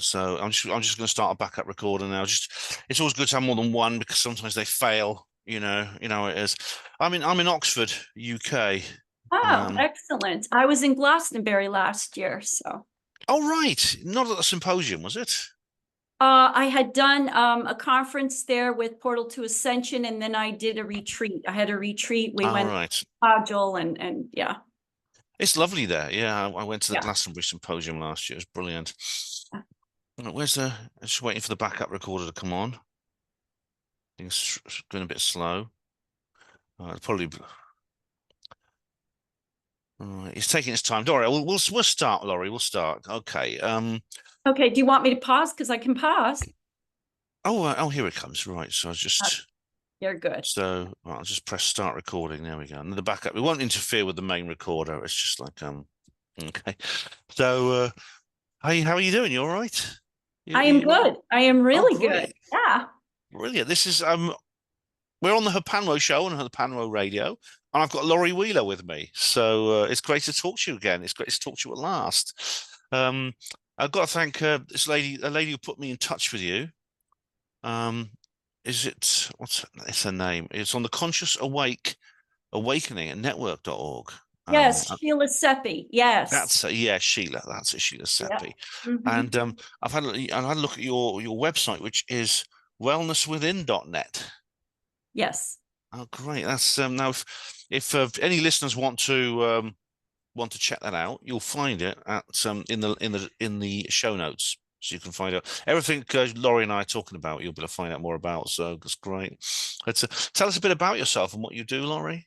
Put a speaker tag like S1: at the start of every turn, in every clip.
S1: So I'm just going to start a backup recorder now. It's always good to have more than one because sometimes they fail. You know how it is. I'm in Oxford, UK.
S2: Oh, excellent. I was in Glastonbury last year, so.
S1: Oh, right. Not at the symposium, was it?
S2: I had done a conference there with Portal to Ascension, and then I did a retreat. I had a retreat. We went
S1: Right.
S2: to Agile and yeah.
S1: It's lovely there. Yeah, I went to the
S2: Yeah.
S1: Glastonbury symposium last year. It was brilliant. Where's the? I'm just waiting for the backup recorder to come on. It's going a bit slow. Probably. It's taking its time. Don't worry. We'll start, Laurie. We'll start. Okay.
S2: Okay. Do you want me to pause? Because I can pause.
S1: Oh, here it comes. Right. So
S2: You're good.
S1: So I'll just press start recording. There we go. And the backup. It won't interfere with the main recorder. It's just like Okay. So how are you doing? You all right?
S2: I am good. I am really good.
S1: Great.
S2: Yeah.
S1: Brilliant. This is we're on the HPANWO show on HPANWO Radio, and I've got Laurie Wheeler with me. So it's great to talk to you again. It's great to talk to you at last. I've got to thank this lady, a lady who put me in touch with you. It's her name? It's on the Conscious Awakening at network.org.
S2: Yes, Sheila Seppi. Yes.
S1: Sheila. That's it, Sheila Seppi.
S2: Yeah.
S1: And I've had a look at your website, which is wellnesswithin.net.
S2: Yes.
S1: Oh, great. That's now if any listeners want to check that out, you'll find it at in the show notes. So you can find out everything Laurie and I are talking about. You'll be able to find out more about. So that's great. Tell us a bit about yourself and what you do, Laurie.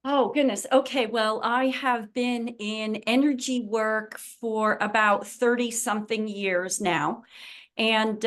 S2: Oh, goodness. Okay. Well, I have been in energy work for about 30 something years now. And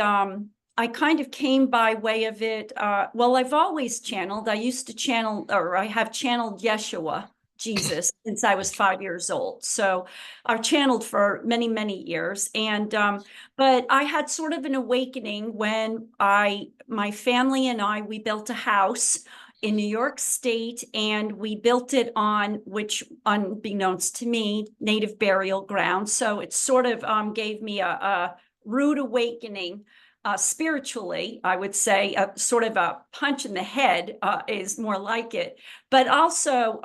S2: I kind of came by way of it. Well, I've always channeled. I used to channel, or I have channeled Yeshua, Jesus, since I was 5 years old. So I've channeled for many, many years. And but I had sort of an awakening when my family and we built a house in New York State, and we built it on, which, unbeknownst to me, native burial ground. So it sort of gave me a rude awakening spiritually. I would say sort of a punch in the head is more like it. But also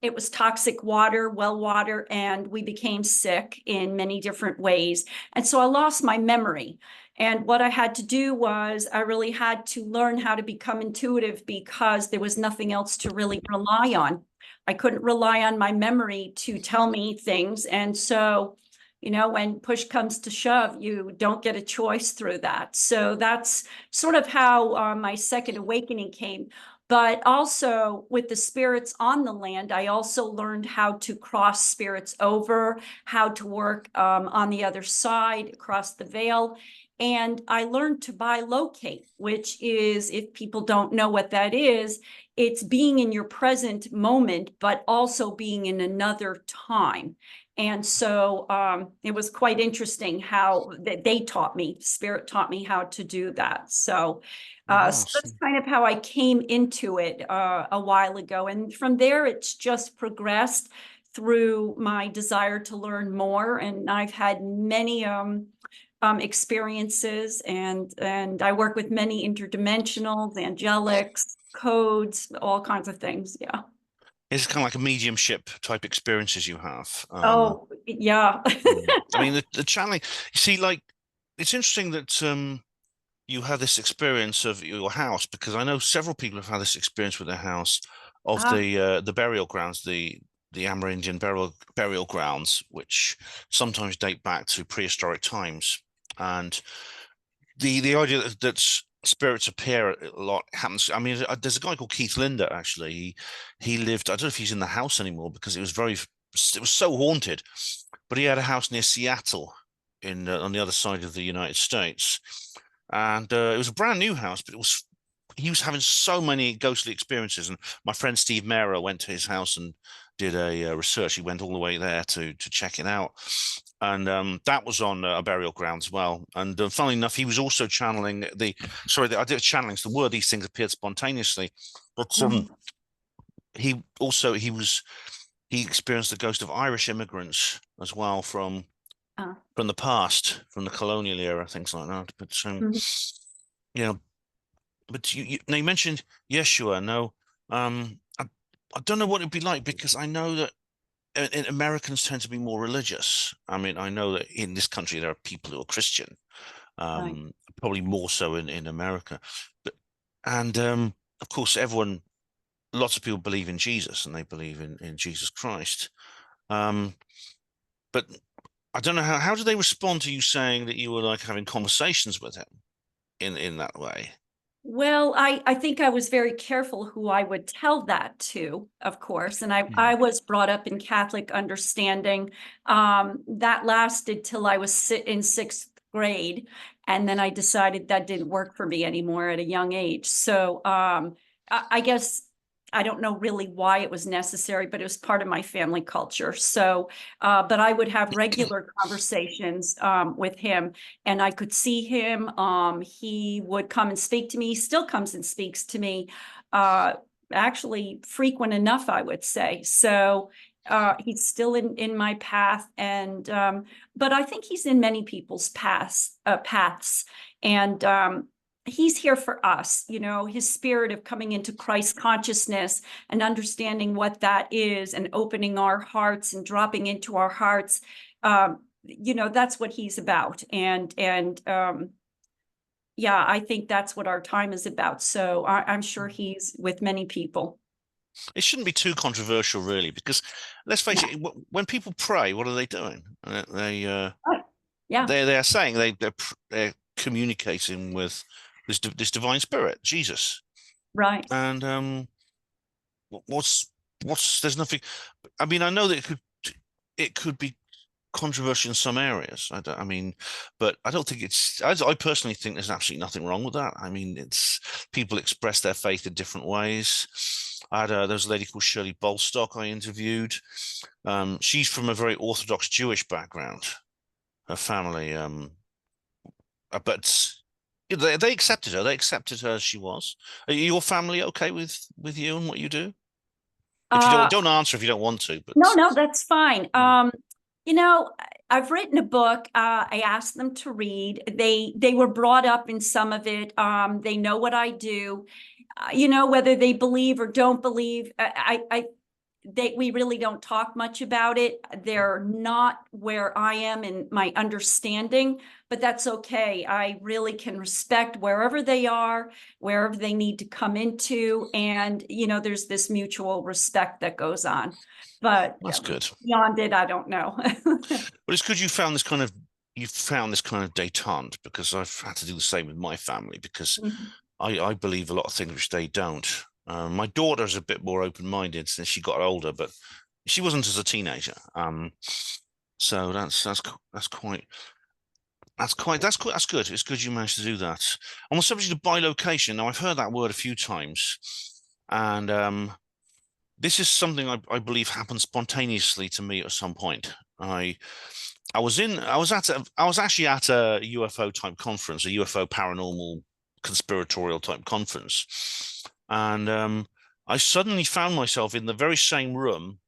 S2: it was toxic water, well water, and we became sick in many different ways. And so I lost my memory. And what I had to do was I really had to learn how to become intuitive because there was nothing else to really rely on. I couldn't rely on my memory to tell me things. And so, when push comes to shove, you don't get a choice through that. So that's sort of how my second awakening came. But also with the spirits on the land, I also learned how to cross spirits over, how to work on the other side, across the veil. And I learned to bilocate, which is, if people don't know what that is, it's being in your present moment, but also being in another time. And so it was quite interesting how they taught me, Spirit taught me how to do that. So, so that's kind of how I came into it a while ago. And from there, it's just progressed through my desire to learn more. And I've had many experiences, and I work with many interdimensionals, angelics, codes, all kinds of things. Yeah.
S1: It's kind of like a mediumship type experiences you have.
S2: Oh, yeah.
S1: I mean, the channeling, you see, like, it's interesting that you had this experience of your house, because I know several people have had this experience with their house of the burial grounds, the Amerindian burial grounds, which sometimes date back to prehistoric times. And the idea that spirits appear a lot happens. I mean, there's a guy called Keith Linder, actually. He lived, I don't know if he's in the house anymore because it was so haunted, but he had a house near Seattle on the other side of the United States. And it was a brand new house, but he was having so many ghostly experiences. And my friend Steve Mera went to his house and did a research. He went all the way there to check it out. And that was on a burial ground as well. And funnily enough, he was also channeling the idea of channeling. So the word, these things appeared spontaneously. But he experienced the ghost of Irish immigrants as well from from the past, from the colonial era, things like that. But
S2: Mhm.
S1: you know, but now you mentioned Yeshua. No, I don't know what it'd be like, because I know that Americans tend to be more religious. I mean, I know that in this country there are people who are Christian,
S2: Right.
S1: probably more so in America. But and of course, lots of people believe in Jesus, and they believe in Jesus Christ. Um, but I don't know how do they respond to you saying that you were like having conversations with him in that way?
S2: Well, I think I was very careful who I would tell that to, of course. And I
S1: Hmm.
S2: was brought up in Catholic understanding. That lasted till I was in sixth grade. And then I decided that didn't work for me anymore at a young age. So I guess I don't know really why it was necessary, but it was part of my family culture. So, but I would have regular conversations with him, and I could see him. He would come and speak to me. He still comes and speaks to me, actually frequent enough, I would say. So he's still in my path, and but I think he's in many people's paths, and he's here for us. You know, his spirit of coming into Christ consciousness and understanding what that is, and opening our hearts and dropping into our hearts. You know, that's what he's about. And yeah, I think that's what our time is about. So I'm sure he's with many people.
S1: It shouldn't be too controversial, really, because let's face
S2: Yeah.
S1: it, when people pray, what are they doing?
S2: Right. Yeah.
S1: They're saying they're communicating with this divine spirit, Jesus.
S2: Right.
S1: And what's there's nothing. I mean, I know that it could be controversial in some areas. I mean, but I don't think I personally think there's absolutely nothing wrong with that. I mean, it's people express their faith in different ways. There was a lady called Shirley Bolstock I interviewed. She's from a very Orthodox Jewish background. Her family, but they accepted her. They accepted her as she was. Are your family okay with you and what you do? If you
S2: Uh,
S1: don't answer if you don't want to, but
S2: no, that's fine.
S1: mm,
S2: You know, I've written a book. I asked them to read. They were brought up in some of it. They know what I do. You know, whether they believe or don't believe, we really don't talk much about it. They're not where I am in my understanding, but that's okay. I really can respect wherever they are, wherever they need to come into, and you know, there's this mutual respect that goes on. But
S1: that's good.
S2: beyond it, I don't know.
S1: But it's good you found this kind of détente, because I've had to do the same with my family, because I believe a lot of things which they don't. My daughter's a bit more open-minded since she got older, but she wasn't as a teenager. So that's good. It's good you managed to do that. On the subject of bilocation, now I've heard that word a few times, and this is something I believe happened spontaneously to me at some point. I was actually at a UFO type conference, a UFO paranormal conspiratorial type conference, and I suddenly found myself in the very same room,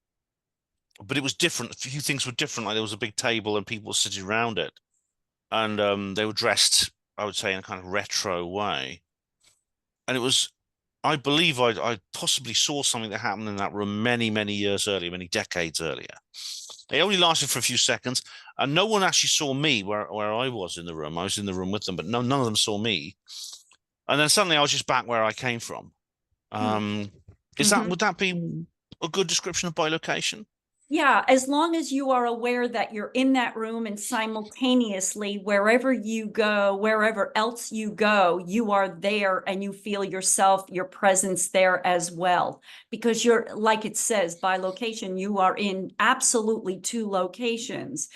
S1: but it was different. A few things were different. Like there was a big table and people were sitting around it, and they were dressed, I would say, in a kind of retro way, and it was. I believe I possibly saw something that happened in that room many years earlier, many decades earlier. It only lasted for a few seconds, and no one actually saw me where I was in the room. I was in the room with them, but none of them saw me. And then suddenly I was just back where I came from. Um,
S2: Mhm.
S1: would that be a good description of bilocation?
S2: Yeah, as long as you are aware that you're in that room, and simultaneously, wherever you go, wherever else you go, you are there and you feel yourself, your presence there as well. Because you're, like it says, by location, you are in absolutely two locations.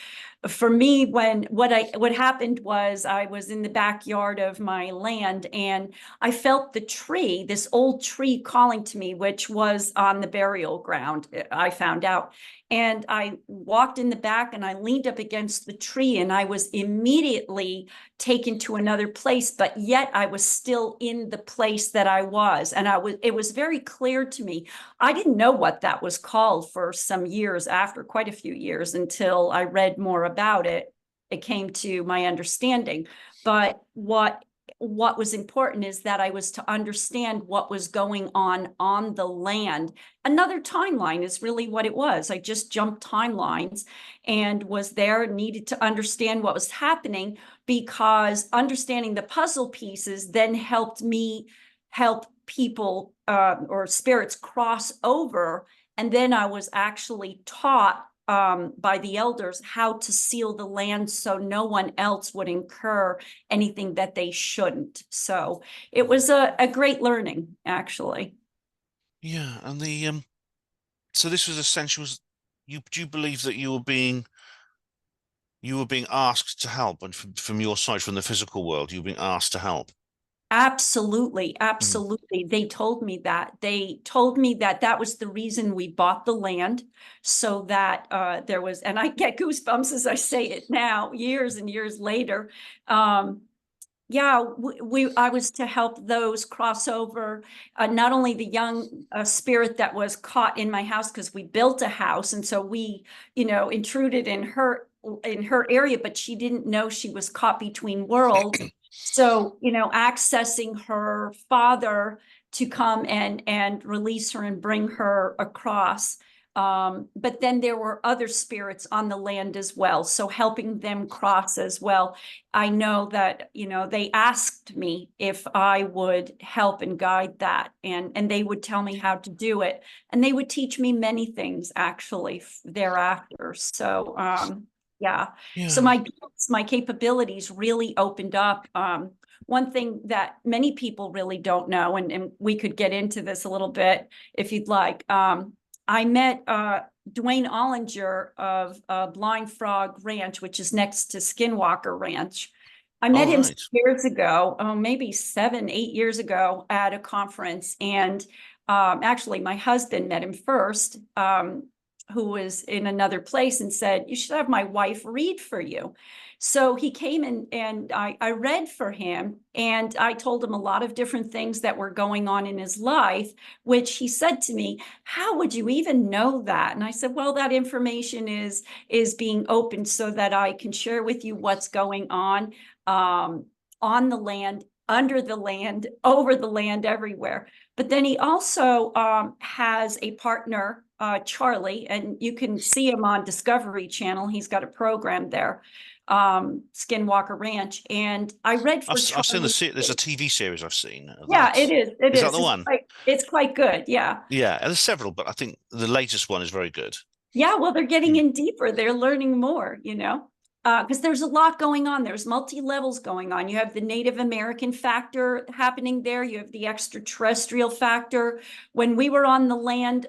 S2: For me, what happened was I was in the backyard of my land, and I felt the tree, this old tree calling to me, which was on the burial ground, I found out. And I walked in the back and I leaned up against the tree, and I was immediately taken to another place, but yet I was still in the place that I was. And it was very clear to me. I didn't know what that was called for some years after, quite a few years, until I read more about it. it came to my understanding. But what was important is that I was to understand what was going on the land. Another timeline is really what it was. I just jumped timelines and was there, needed to understand what was happening, because understanding the puzzle pieces then helped me help people or spirits cross over. And then I was actually taught by the elders how to seal the land so no one else would incur anything that they shouldn't. So it was a great learning, actually.
S1: Yeah, and the so this was essential. Do you believe that you were being asked to help, and from your side, from the physical world, you were being asked to help?
S2: Absolutely,
S1: Mm.
S2: absolutely. They told me that. They told me that that was the reason we bought the land, so that there was, and I get goosebumps as I say it now, years and years later. Yeah, I was to help those cross over, not only the young spirit that was caught in my house, because we built a house, and so we, intruded in her area, but she didn't know she was caught between worlds. So, accessing her father to come and release her and bring her across. But then there were other spirits on the land as well, so helping them cross as well. I know that, they asked me if I would help and guide that, and they would tell me how to do it. And they would teach me many things actually thereafter. So, yeah. So
S1: Yeah.
S2: my capabilities really opened up. One thing that many people really don't know, and we could get into this a little bit if you'd like. I met Dwayne Ollinger of Blind Frog Ranch, which is next to Skinwalker Ranch. I met
S1: All
S2: him
S1: right.
S2: years ago, maybe 7, 8 years ago at a conference. And actually, my husband met him first, who was in another place, and said, "You should have my wife read for you." So he came in, and I read for him, and I told him a lot of different things that were going on in his life, which he said to me, "How would you even know that?" And I said, "Well, that information is being opened so that I can share with you what's going on the land, under the land, over the land, everywhere." But then he also has a partner, Charlie, and you can see him on Discovery Channel. He's got a program there, Skinwalker Ranch. And I read for
S1: I've seen
S2: Charlie.
S1: there's a TV series I've seen of
S2: Yeah,
S1: that.
S2: it is. It
S1: Is that
S2: is.
S1: the one?
S2: It's quite good. Yeah.
S1: Yeah, and there's several, but I think the latest one is very good.
S2: Yeah, well, they're getting
S1: Mm.
S2: in deeper. They're learning more, because there's a lot going on. There's multi-levels going on. You have the Native American factor happening there. You have the extraterrestrial factor. When we were on the land,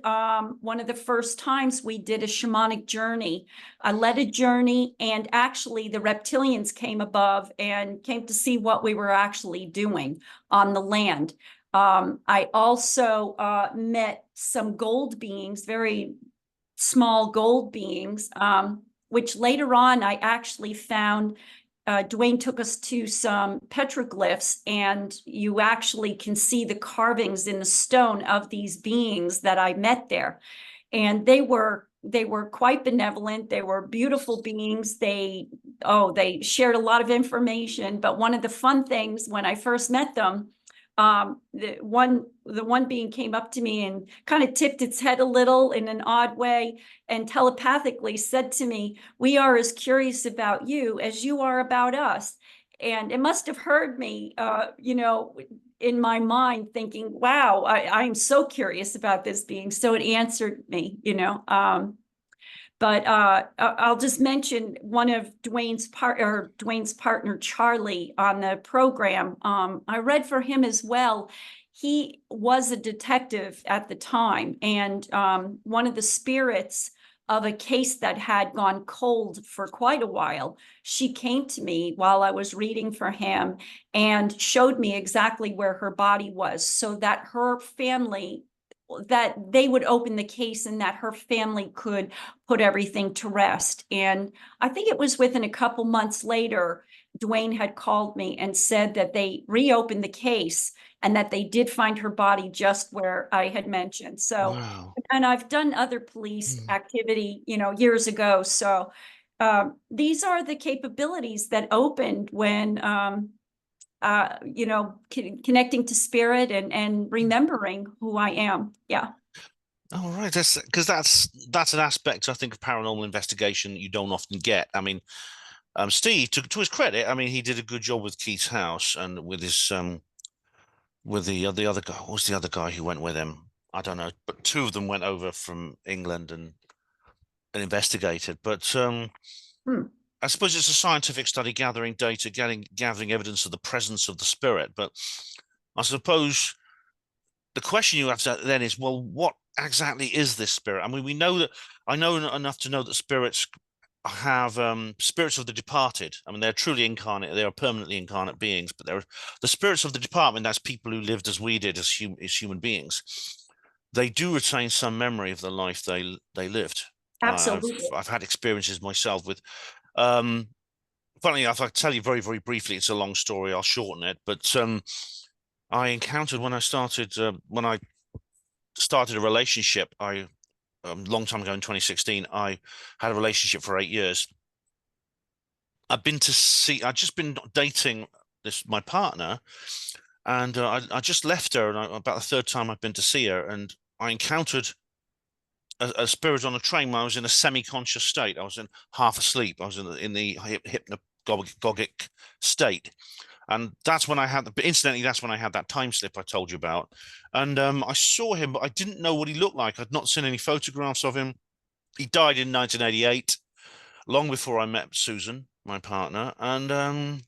S2: one of the first times we did a shamanic journey. I led a journey, and actually the reptilians came above and came to see what we were actually doing on the land. I also met some gold beings, very small gold beings, which later on I actually found. Dwayne took us to some petroglyphs, and you actually can see the carvings in the stone of these beings that I met there. And they were quite benevolent. They were beautiful beings. They shared a lot of information. But one of the fun things when I first met them, the one being came up to me and kind of tipped its head a little in an odd way, and telepathically said to me, "We are as curious about you as you are about us." And it must have heard me, in my mind, thinking, "Wow, I'm so curious about this being." So it answered me, But I'll just mention one of Dwayne's partner, Charlie, on the program. I read for him as well. He was a detective at the time, and one of the spirits of a case that had gone cold for quite a while, she came to me while I was reading for him and showed me exactly where her body was, so that her family, that they would open the case and that her family could put everything to rest. And I think it was within a couple months later, Dwayne had called me and said that they reopened the case and that they did find her body just where I had mentioned. So,
S1: Wow.
S2: and I've done other police
S1: Mm.
S2: activity, years ago. So these are the capabilities that opened when, you know, connecting to spirit and remembering who I am. Yeah.
S1: Oh, right. That's because that's an aspect, I think, of paranormal investigation that you don't often get. I mean, Steve, to his credit, I mean, he did a good job with Keith's house and with his with the other guy. What was the other guy who went with him? I don't know, but two of them went over from England and investigated. But
S2: Hmm.
S1: I suppose it's a scientific study, gathering data, gathering evidence of the presence of the spirit. But I suppose the question you have to then is, well, what exactly is this spirit? I mean, we know that I know enough to know that spirits have spirits of the departed. I mean, they're truly incarnate. They are permanently incarnate beings, but they're the spirits of the departed. That's people who lived as we did as human beings. They do retain some memory of the life they lived.
S2: Absolutely.
S1: I've had experiences myself with. Um, Funny enough, I'll tell you very, very briefly. It's a long story. I'll shorten it. But I encountered when I started a relationship. I a long time ago in 2016. I had a relationship for 8 years. I'd just been dating my partner, and I just left her. And about the third time I've been to see her, and I encountered a spirit on a train when I was in a semi-conscious state. I was in half asleep. I was in the hypnagogic state. And that's when I had incidentally, that's when I had that time slip I told you about. And I saw him, but I didn't know what he looked like. I'd not seen any photographs of him. He died in 1988, long before I met Susan, my partner. And when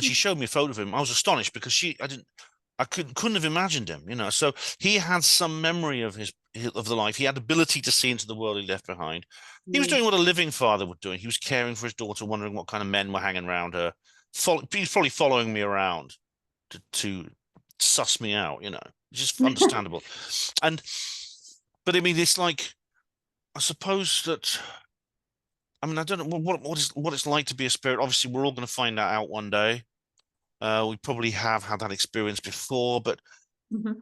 S1: she showed me a photo of him, I was astonished because I couldn't have imagined him, you know. So he had some memory of of the life. He had ability to see into the world he left behind. He was doing what a living father would do. He was caring for his daughter, wondering what kind of men were hanging around her. He's probably following me around to suss me out, you know, which is understandable. And but I mean, it's like I suppose that I mean I don't know what it's like to be a spirit. Obviously, we're all going to find that out one day. We probably have had that experience before, but
S2: Mhm.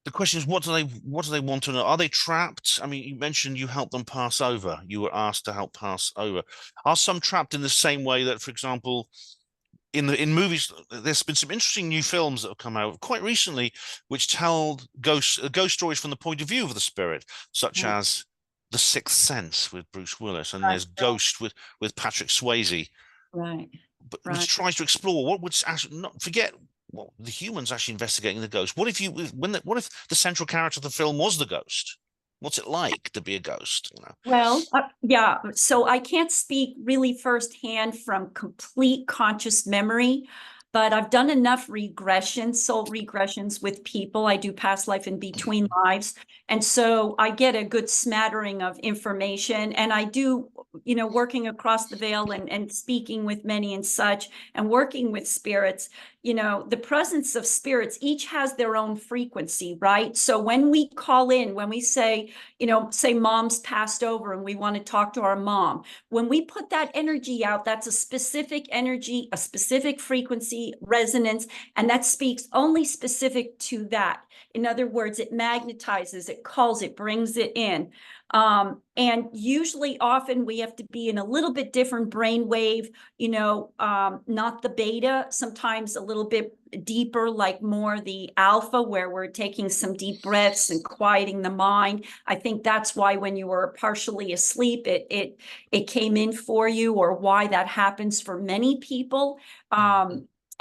S1: the question is, what do they want to know? Are they trapped? I mean, you mentioned you helped them pass over. You were asked to help pass over. Are some trapped in the same way that, for example, in movies, there's been some interesting new films that have come out quite recently, which tell ghost stories from the point of view of the spirit, such
S2: Right,
S1: as The Sixth Sense with Bruce Willis, and
S2: right,
S1: there's Ghost with Patrick Swayze,
S2: right,
S1: but which
S2: right.
S1: tries to explore what would actually not forget what the humans actually investigating the ghost. What if what if the central character of the film was the ghost? What's it like to be a ghost? You know?
S2: Well, yeah, so I can't speak really firsthand from complete conscious memory, but I've done enough soul regressions with people. I do past life and between lives. And so I get a good smattering of information. And I do, you know, working across the veil and speaking with many and such, and working with spirits, you know, the presence of spirits, each has their own frequency, right? So when we call in, when we say, you know, say mom's passed over and we want to talk to our mom. When we put that energy out, that's a specific energy, a specific frequency, resonance, and that speaks only specific to that. In other words, it magnetizes, it calls, it brings it in. And usually often we have to be in a little bit different brainwave, you know, not the beta, sometimes a little bit deeper, like more the alpha, where we're taking some deep breaths and quieting the mind. I think that's why when you were partially asleep, it came in for you, or why that happens for many people.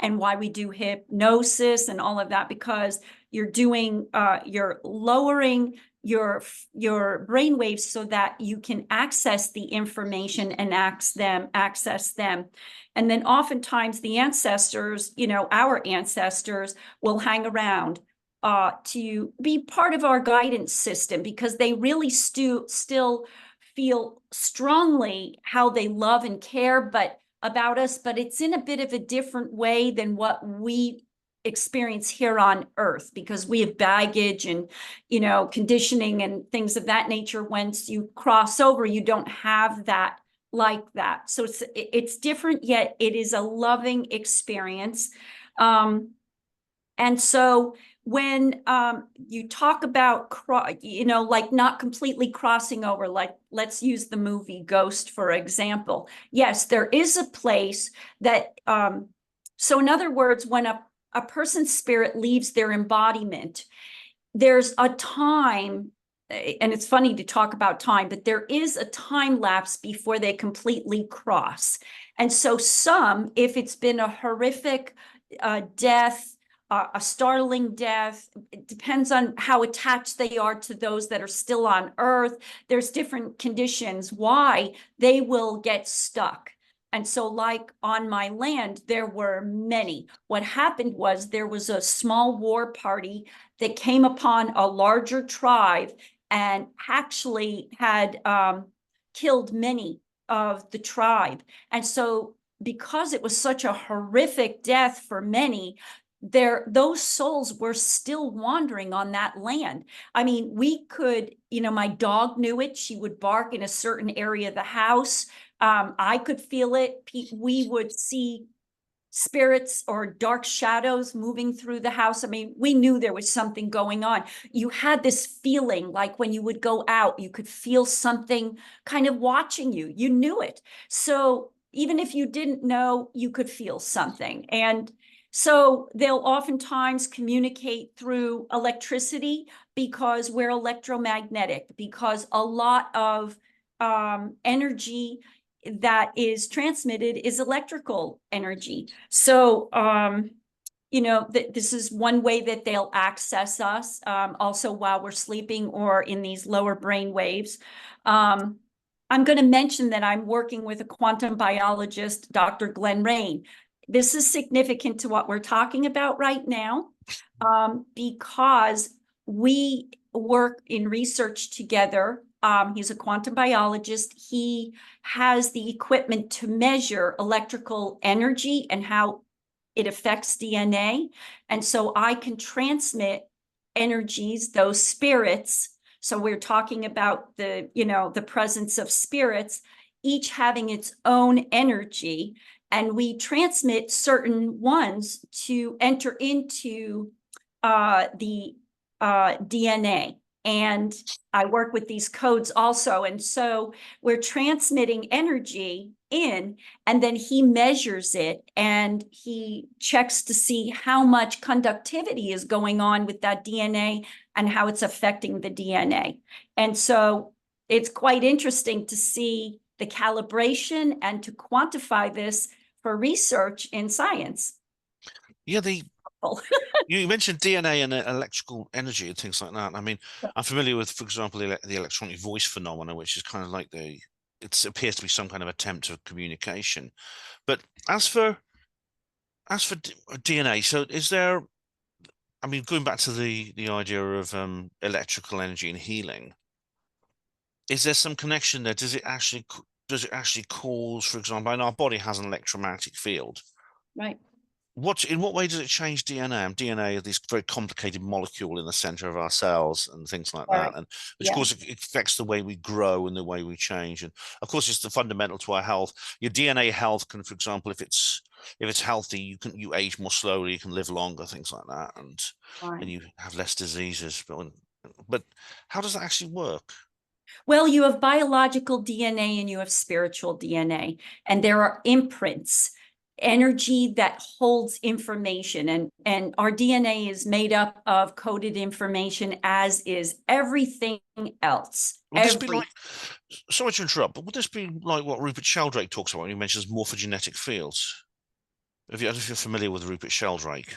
S2: And why we do hypnosis and all of that, because you're lowering your brain waves so that you can access the information and access them. And then oftentimes the ancestors, you know, our ancestors will hang around to be part of our guidance system, because they really still feel strongly how they love and care about us, but it's in a bit of a different way than what we experience here on earth, because we have baggage and, you know, conditioning and things of that nature. Once you cross over, you don't have that like that. So it's different, yet it is a loving experience. And so when you talk about, like not completely crossing over, like let's use the movie Ghost, for example. Yes, there is a place that, so in other words, when a person's spirit leaves their embodiment, there's a time, and it's funny to talk about time, but there is a time lapse before they completely cross. And so some, if it's been a horrific death, a startling death, it depends on how attached they are to those that are still on Earth. There's different conditions why they will get stuck. And so like on my land, there were many. What happened was there was a small war party that came upon a larger tribe and actually had killed many of the tribe. And so because it was such a horrific death for many, those souls were still wandering on that land. I mean, we could, my dog knew it. She would bark in a certain area of the house. I could feel it. We would see spirits or dark shadows moving through the house. I mean, we knew there was something going on. You had this feeling like when you would go out, you could feel something kind of watching you. You knew it. So even if you didn't know, you could feel something. And so they'll oftentimes communicate through electricity because we're electromagnetic, because a lot of energy that is transmitted is electrical energy. So, this is one way that they'll access us, also while we're sleeping or in these lower brain waves. I'm going to mention that I'm working with a quantum biologist, Dr. Glenn Rain. This is significant to what we're talking about right now, because we work in research together. He's a quantum biologist. He has the equipment to measure electrical energy and how it affects DNA. And so I can transmit energies, those spirits. So we're talking about the presence of spirits, each having its own energy. And we transmit certain ones to enter into the DNA. And I work with these codes also. And so we're transmitting energy in, and then he measures it and he checks to see how much conductivity is going on with that DNA and how it's affecting the DNA. And so it's quite interesting to see the calibration and to quantify this for research in science.
S1: Yeah, you mentioned DNA and electrical energy and things like that. I mean, I'm familiar with, for example, the electronic voice phenomena, which is kind of like it appears to be some kind of attempt of communication. But as for DNA, so is there? I mean, going back to the idea of electrical energy and healing, is there some connection there? Does it actually cause, for example, and our body has an electromagnetic field,
S2: right?
S1: In what way does it change DNA? And DNA is this very complicated molecule in the center of our cells and things like that. And which, of course, it affects the way we grow and the way we change. And of course, it's the fundamental to our health. Your DNA health can, for example, if it's healthy, you age more slowly, you can live longer, things like that, and you have less diseases. But how does that actually work?
S2: Well, you have biological DNA and you have spiritual DNA, and there are imprints, energy that holds information, and our DNA is made up of coded information, as is everything else.
S1: Would this be like, sorry to interrupt, but would this be like what Rupert Sheldrake talks about when he mentions morphogenetic fields? If you're familiar with Rupert Sheldrake.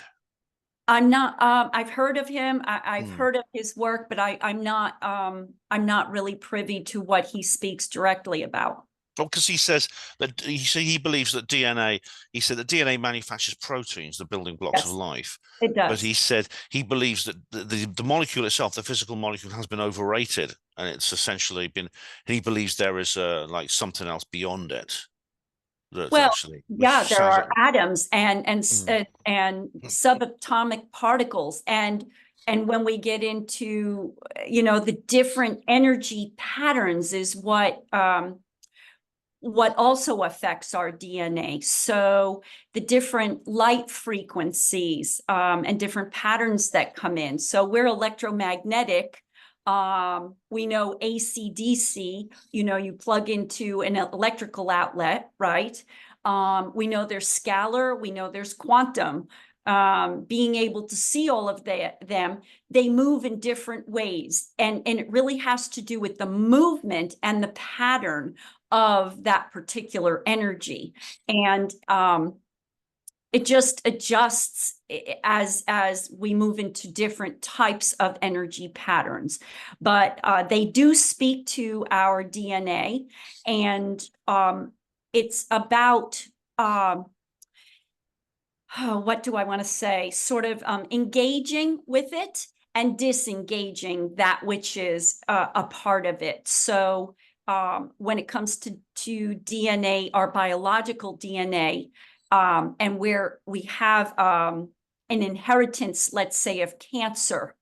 S2: I'm not. I've heard of him. I've heard of his work, but I'm not really privy to what he speaks directly about.
S1: Well, because he says that he believes that DNA. He said that DNA manufactures proteins, the building blocks of life.
S2: It does.
S1: But he said he believes that the molecule itself, the physical molecule, has been overrated, and it's essentially been. He believes there is like something else beyond it.
S2: Well, there are atoms and subatomic particles, and when we get into the different energy patterns is what what also affects our DNA. So the different light frequencies and different patterns that come in. So we're electromagnetic. We know AC/DC, you plug into an electrical outlet, right? We know there's scalar, we know there's quantum. Being able to see all of them, they move in different ways. And it really has to do with the movement and the pattern of that particular energy. And it just adjusts as we move into different types of energy patterns. But they do speak to our DNA, and it's about what do I want to say? Sort of engaging with it and disengaging that which is a part of it. So when it comes to DNA, our biological DNA, and where we have an inheritance, let's say, of cancer.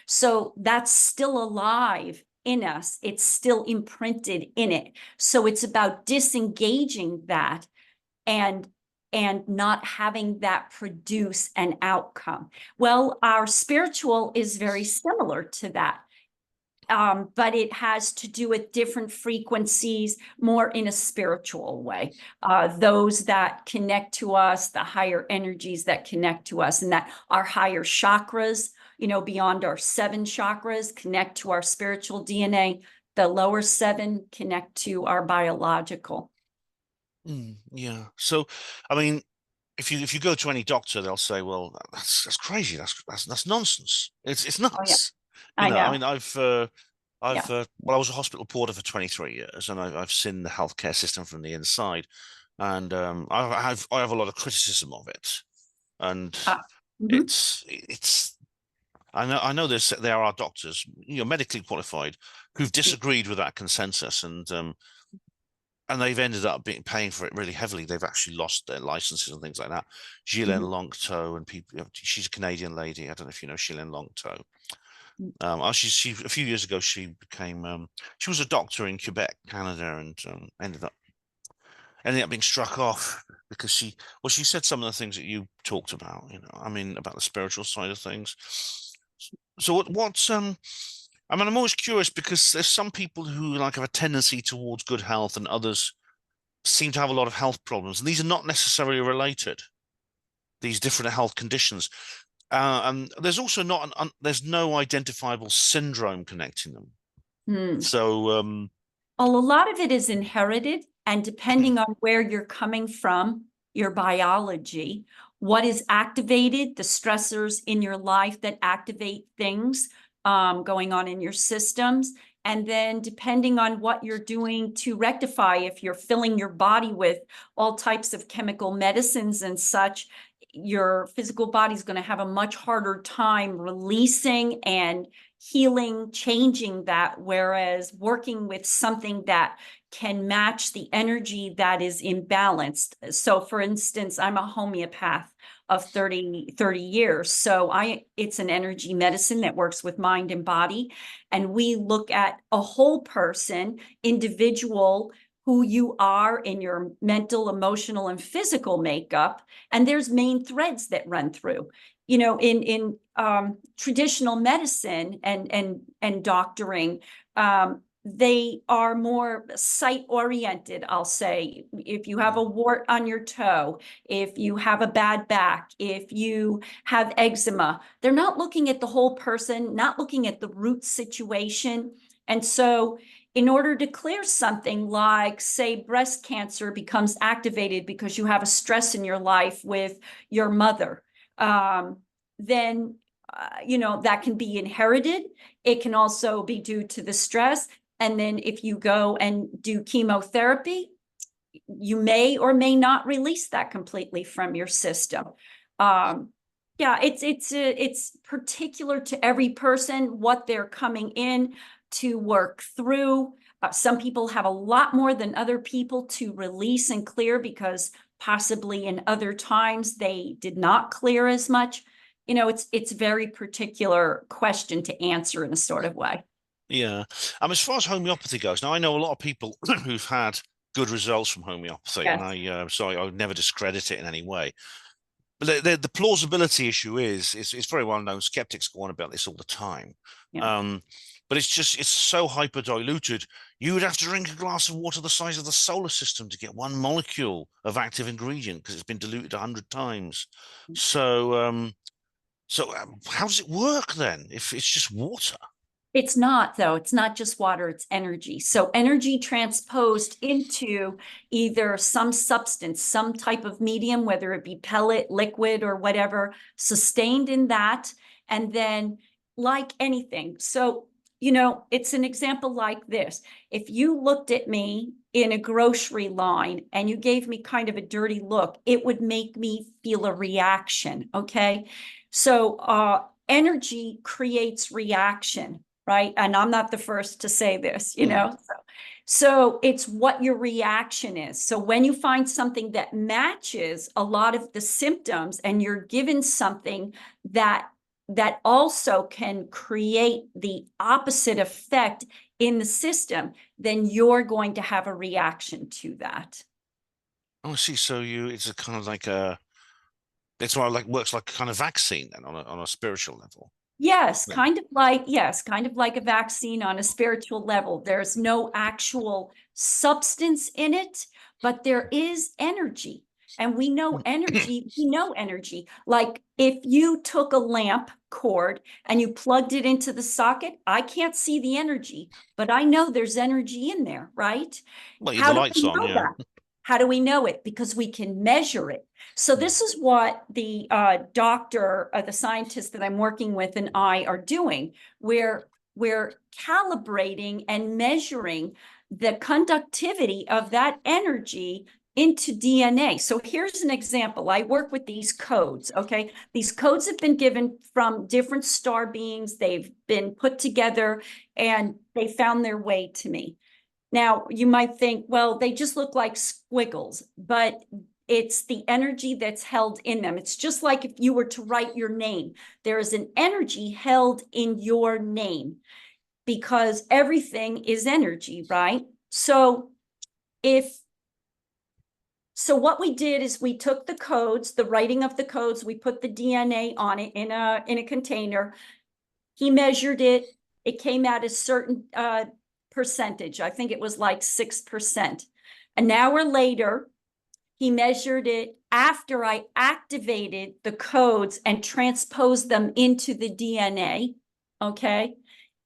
S2: So that's still alive in us. It's still imprinted in it. So it's about disengaging that and not having that produce an outcome. Well, our spiritual is very similar to that. But it has to do with different frequencies, more in a spiritual way. Those that connect to us, the higher energies that connect to us, and that our higher chakras, beyond our 7 chakras, connect to our spiritual DNA. The lower 7 connect to our biological.
S1: Yeah. So, I mean, if you go to any doctor, they'll say, "Well, that's crazy. That's nonsense. It's nuts."
S2: Oh, yeah. I know.
S1: I mean, well, I was a hospital porter for 23 years, and I've seen the healthcare system from the inside, and I have a lot of criticism of it, and
S2: Mm-hmm.
S1: it's. I know there are doctors, medically qualified, who've disagreed with that consensus, and they've ended up paying for it really heavily. They've actually lost their licenses and things like that. Ghislaine Longto and people. She's a Canadian lady. I don't know if you know Ghislaine Longto. She a few years ago she became she was a doctor in Quebec, Canada, and ended up being struck off because she said some of the things that you talked about. I mean, about the spiritual side of things. So what's I mean, I'm always curious because there's some people who have a tendency towards good health, and others seem to have a lot of health problems, and these are not necessarily related. These different health conditions, and there's also there's no identifiable syndrome connecting them. So,
S2: well, a lot of it is inherited, and depending on where you're coming from, your biology, what is activated, the stressors in your life that activate things going on in your systems. And then depending on what you're doing to rectify, if you're filling your body with all types of chemical medicines and such, your physical body is going to have a much harder time releasing and healing, changing that, whereas working with something that can match the energy that is imbalanced. So for instance, I'm a homeopath of 30 years. So it's an energy medicine that works with mind and body. And we look at a whole person, individual, who you are in your mental, emotional, and physical makeup. And there's main threads that run through. In traditional medicine and doctoring, they are more site-oriented, I'll say. If you have a wart on your toe, if you have a bad back, if you have eczema, they're not looking at the whole person, not looking at the root situation. And so in order to clear something like, say, breast cancer becomes activated because you have a stress in your life with your mother, then that can be inherited. It can also be due to the stress. And then if you go and do chemotherapy, you may or may not release that completely from your system. Yeah, it's particular to every person, what they're coming in to work through. Some people have a lot more than other people to release and clear because possibly in other times they did not clear as much. It's a very particular question to answer in a sort of way.
S1: yeah. As far as homeopathy goes, now I know a lot of people who've had good results from homeopathy,
S2: Yes.
S1: and I would never discredit it in any way. But the plausibility issue it's very well known. Skeptics go on about this all the time.
S2: Yeah.
S1: But it's so hyper diluted. You would have to drink a glass of water the size of the solar system to get one molecule of active ingredient because it's been diluted 100 times. So how does it work then if it's just water?
S2: It's not, though. It's not just water, it's energy. So energy transposed into either some substance, some type of medium, whether it be pellet, liquid, or whatever, sustained in that. And then like anything. So, it's an example like this. If you looked at me in a grocery line and you gave me kind of a dirty look, it would make me feel a reaction, okay? So energy creates reaction. Right. And I'm not the first to say this, So it's what your reaction is. So when you find something that matches a lot of the symptoms and you're given something that also can create the opposite effect in the system, then you're going to have a reaction to that.
S1: Oh, I see. So it's a kind of like it's more like works like a kind of vaccine then on a spiritual level.
S2: Yes, kind of like a vaccine on a spiritual level. There's no actual substance in it, but there is energy. And we know energy. Like if you took a lamp cord and you plugged it into the socket, I can't see the energy, but I know there's energy in there, right?
S1: Well,
S2: How
S1: the
S2: do
S1: lights
S2: we
S1: on,
S2: know
S1: yeah.
S2: that? How do we know it? Because we can measure it. So this is what the doctor, the scientist that I'm working with and I are doing. We're calibrating and measuring the conductivity of that energy into DNA. So here's an example. I work with these codes, okay? These codes have been given from different star beings. They've been put together and they found their way to me. Now, you might think, well, they just look like squiggles, but it's the energy that's held in them. It's just like if you were to write your name, there is an energy held in your name because everything is energy, right? So what we did is we took the codes, the writing of the codes, we put the DNA on it in a container. He measured it. It came out a certain percentage. I think it was like 6%. An hour later, he measured it after I activated the codes and transposed them into the DNA, okay?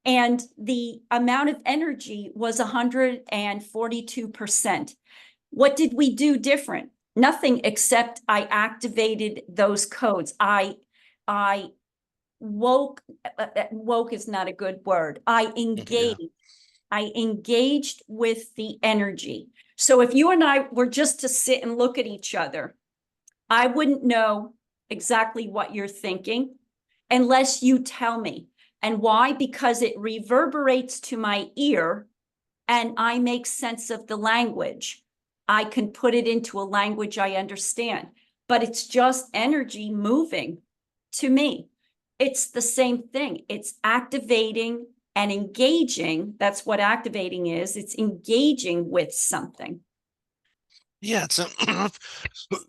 S2: And the amount of energy was 142%. What did we do different? Nothing, except I activated those codes. I woke is not a good word. I engaged with the energy. So if you and I were just to sit and look at each other, I wouldn't know exactly what you're thinking unless you tell me. And why? Because it reverberates to my ear and I make sense of the language. I can put it into a language I understand, but it's just energy moving to me. It's the same thing. It's activating and engaging. That's what activating is. It's engaging with something.
S1: Yeah, it's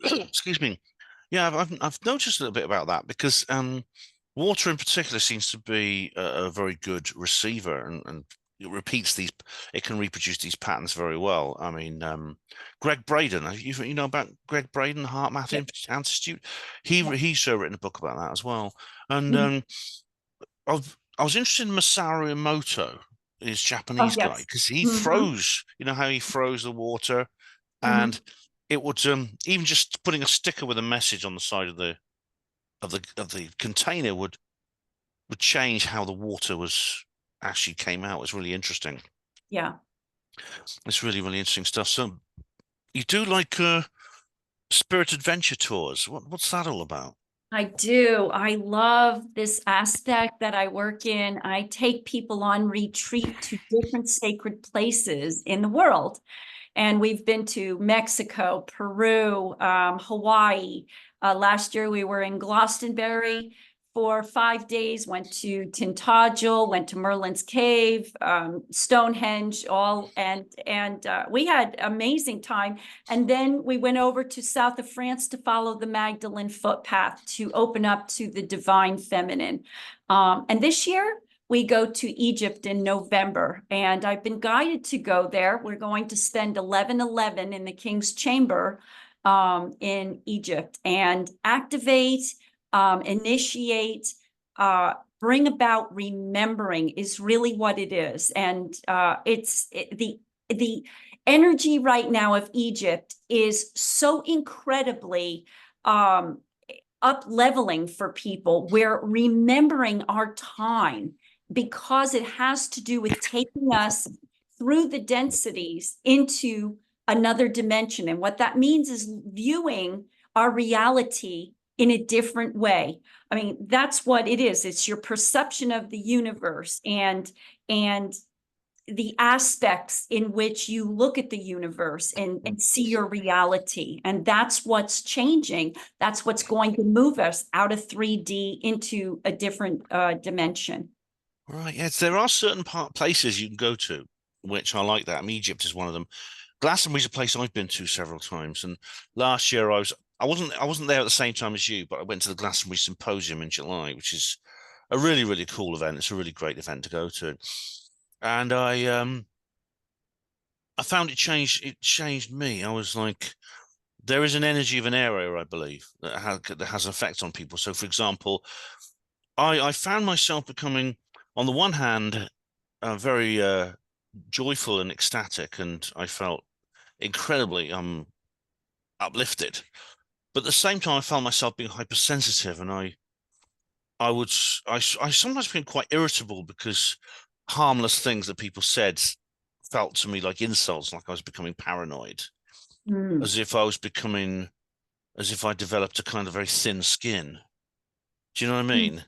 S1: excuse me. Yeah, I've noticed a little bit about that because water in particular seems to be a very good receiver and it can reproduce these patterns very well. I mean, Greg Braden, you know about Greg Braden, the Heart Math Institute? He's written a book about that as well. And I was interested in Masaru Emoto, his Japanese guy, because he froze. You know how he froze the water, and it would even just putting a sticker with a message on the side of the container would change how the water was actually came out. It's really interesting.
S2: Yeah,
S1: it's really interesting stuff. So you do like spirit adventure tours. What's that all about?
S2: I do. I love this aspect that I work in. I take people on retreat to different sacred places in the world. And we've been to Mexico, Peru, Hawaii. Last year we were in Glastonbury for 5 days, went to Tintagel, went to Merlin's Cave, Stonehenge, and we had amazing time. And then we went over to south of France to follow the Magdalene footpath to open up to the divine feminine. And this year we go to Egypt in November, and I've been guided to go there. We're going to spend 11/11 in the King's Chamber in Egypt and activate, initiate, bring about remembering is really what it is. And the energy right now of Egypt is so incredibly up-leveling for people. We're remembering our time because it has to do with taking us through the densities into another dimension. And what that means is viewing our reality in a different way. I mean, that's what it is. It's your perception of the universe and the aspects in which you look at the universe and see your reality. And that's what's changing. That's what's going to move us out of 3D into a different dimension.
S1: Right. Yes, there are certain places you can go to, which I like that. I mean, Egypt is one of them. Glastonbury's a place I've been to several times, and last year I wasn't there at the same time as you, but I went to the Glastonbury Symposium in July, which is a really, really cool event. It's a really great event to go to, and I found it changed me. I was like, there is an energy of an area, I believe, that has an effect on people. So, for example, I found myself becoming, on the one hand, very joyful and ecstatic, and I felt incredibly uplifted. But at the same time, I found myself being hypersensitive, and I sometimes became quite irritable because harmless things that people said felt to me like insults, like I was becoming paranoid, as if I developed a kind of very thin skin. Do you know what I mean?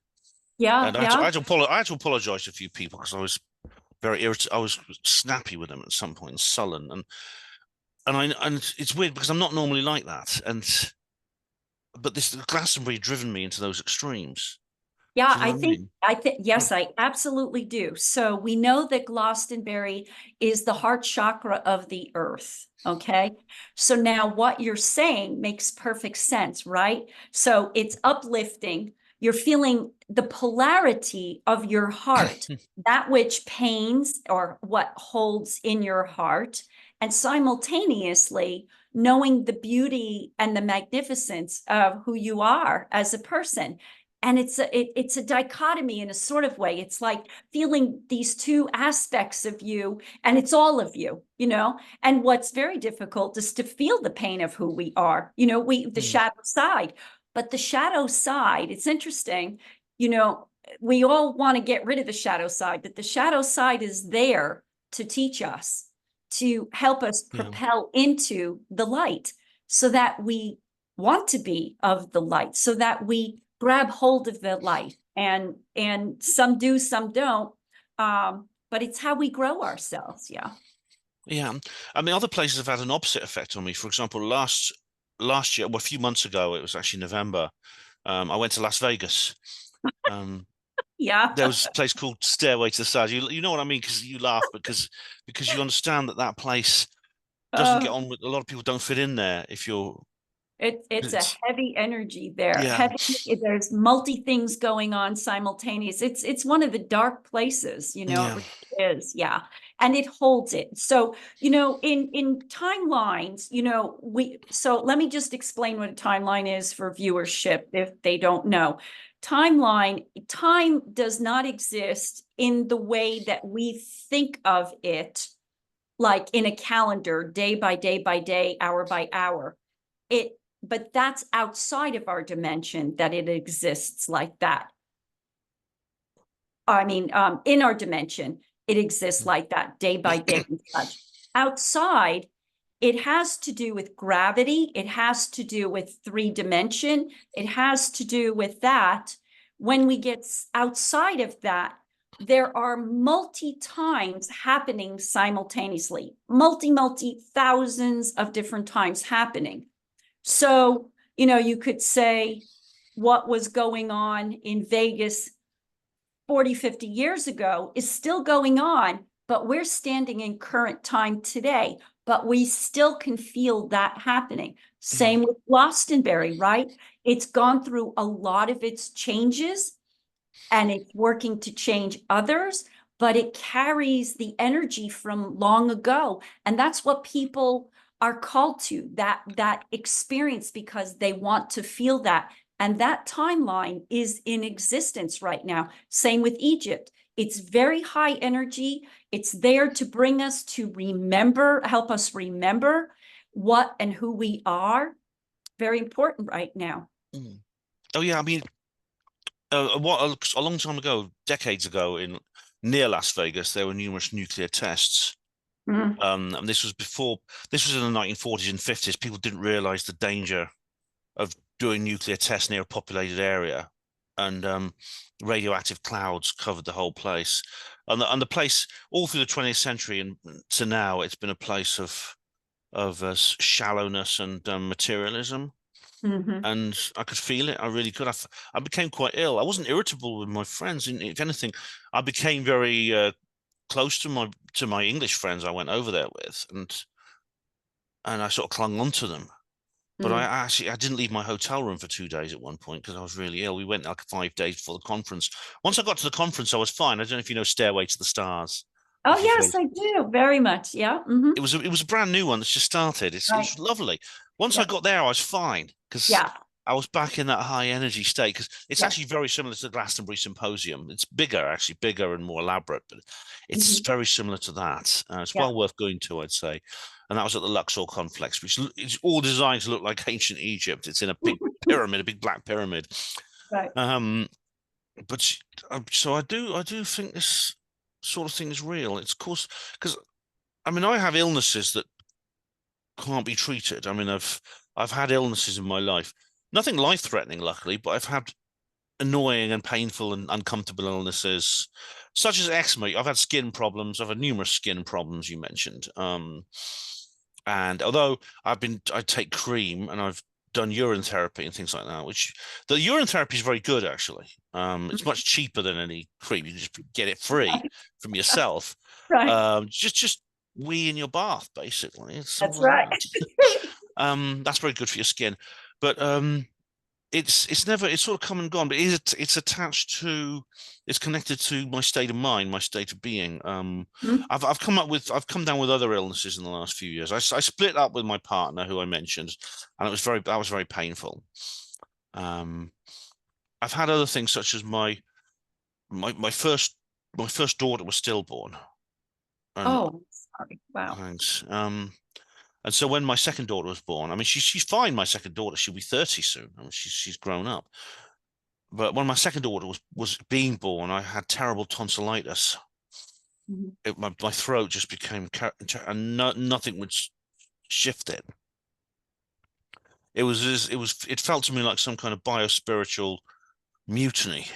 S2: Yeah,
S1: And
S2: yeah.
S1: I had to apologize to a few people because I was very irritated. I was snappy with them at some point, and sullen, and it's weird because I'm not normally like that. But this Glastonbury driven me into those extremes.
S2: Yeah,
S1: Do you know what I mean?
S2: yes, I absolutely do. So we know that Glastonbury is the heart chakra of the earth. Okay. So now what you're saying makes perfect sense, right? So it's uplifting. You're feeling the polarity of your heart, that which pains or what holds in your heart, and simultaneously knowing the beauty and the magnificence of who you are as a person. And it's a dichotomy in a sort of way. It's like feeling these two aspects of you, and it's all of you, you know. And what's very difficult is to feel the pain of who we are, you know, the shadow side. But the shadow side, it's interesting, you know, we all want to get rid of the shadow side, but the shadow side is there to teach us, to help us propel into the light, so that we want to be of the light, so that we grab hold of the light. And some do, some don't. But it's how we grow ourselves. Yeah.
S1: Yeah. I mean, other places have had an opposite effect on me. For example, last year, well, a few months ago, it was actually November. I went to Las Vegas.
S2: Yeah.
S1: There was a place called Stairway to the Stars. You know what I mean? Because you laugh because you understand that place doesn't get on with a lot of people. Don't fit in there if you're.
S2: It's a heavy energy there.
S1: Yeah.
S2: There's multi things going on simultaneous. It's one of the dark places, you know.
S1: Yeah.
S2: It is, yeah. And it holds it. So, you know, in timelines, you know, so let me just explain what a timeline is for viewership if they don't know. Time does not exist in the way that we think of it, like in a calendar, day by day by day, hour by hour. But that's outside of our dimension that it exists like that. I mean, in our dimension, it exists like that, day by day and such. Outside, it has to do with gravity. It has to do with 3D. It has to do with that. When we get outside of that, there are multi-times happening simultaneously, multi thousands of different times happening. So, you know, you could say what was going on in Vegas 40, 50 years ago is still going on, but we're standing in current time today, but we still can feel that happening. Same with Glastonbury, right? It's gone through a lot of its changes and it's working to change others, but it carries the energy from long ago. And that's what people are called to, that experience, because they want to feel that. And that timeline is in existence right now. Same with Egypt. It's very high energy. It's there to bring us to remember, help us remember what and who we are. Very important right now.
S1: Oh yeah, I mean, a long time ago, decades ago, in near Las Vegas, there were numerous nuclear tests. And this was in the 1940s and 50s. People didn't realize the danger of doing nuclear tests near a populated area, and radioactive clouds covered the whole place. And the place all through the 20th century and to now, it's been a place of shallowness and materialism. And I could feel it. I really could. I became quite ill. I wasn't irritable with my friends. If anything, I became very close to my English friends I went over there with, and I sort of clung on to them. But I didn't leave my hotel room for 2 days at one point because I was really ill. We went like 5 days before the conference. Once I got to the conference, I was fine. I don't know if you know Stairway to the Stars.
S2: Oh, yes, I do. Very much. Yeah.
S1: It was a brand new one that's just started. It's lovely. Once I got there, I was fine because I was back in that high energy state, because it's actually very similar to the Glastonbury Symposium. It's actually bigger and more elaborate, but it's very similar to that. It's well worth going to, I'd say. And that was at the Luxor complex, which is all designed to look like ancient Egypt. It's in a big pyramid, a big black pyramid.
S2: Right.
S1: But so I do think this sort of thing is real. It's, of course, because I mean, I have illnesses that can't be treated. I mean, I've had illnesses in my life, nothing life-threatening, luckily, but I've had annoying and painful and uncomfortable illnesses, such as eczema. I've had skin problems. I've had numerous skin problems, you mentioned. And although I take cream and I've done urine therapy and things like that, which the urine therapy is very good, actually. It's much cheaper than any cream. You can just get it free from yourself.
S2: Right.
S1: Just wee in your bath, basically.
S2: That's right.
S1: That's very good for your skin. But it's sort of come and gone, but it's attached to, it's connected to my state of mind, my state of being. I've come down with other illnesses in the last few years. I split up with my partner, who I mentioned, and that was very painful. I've had other things, such as my first daughter was stillborn.
S2: Sorry. Wow.
S1: Thanks. And so when my second daughter was born, I mean, she's fine. My second daughter, she'll be 30 soon. I mean, she's grown up. But when my second daughter was being born, I had terrible tonsillitis. My throat just became, and nothing would shift it. It felt to me like some kind of biospiritual mutiny.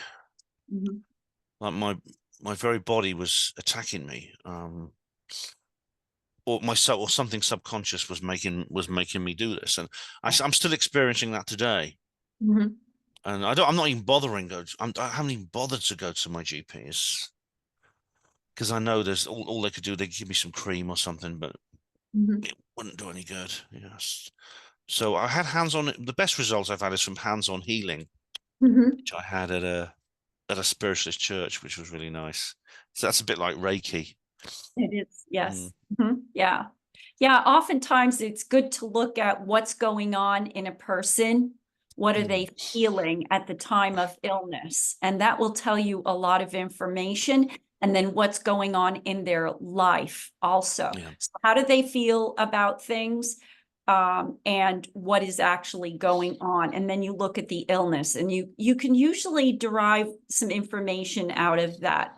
S1: Like my very body was attacking me. Or something subconscious was making me do this, and I'm still experiencing that today. And I'm not even bothering. I haven't even bothered to go to my GPs, because I know there's all they could do. They give me some cream or something, but it wouldn't do any good. Yes. So I had hands-on. The best results I've had is from hands-on healing, which I had at a spiritualist church, which was really nice. So that's a bit like Reiki.
S2: It is, yes. Yeah. Yeah. Oftentimes it's good to look at what's going on in a person. What are they feeling at the time of illness? And that will tell you a lot of information. And then what's going on in their life also. So how do they feel about things? And what is actually going on? And then you look at the illness, and you can usually derive some information out of that.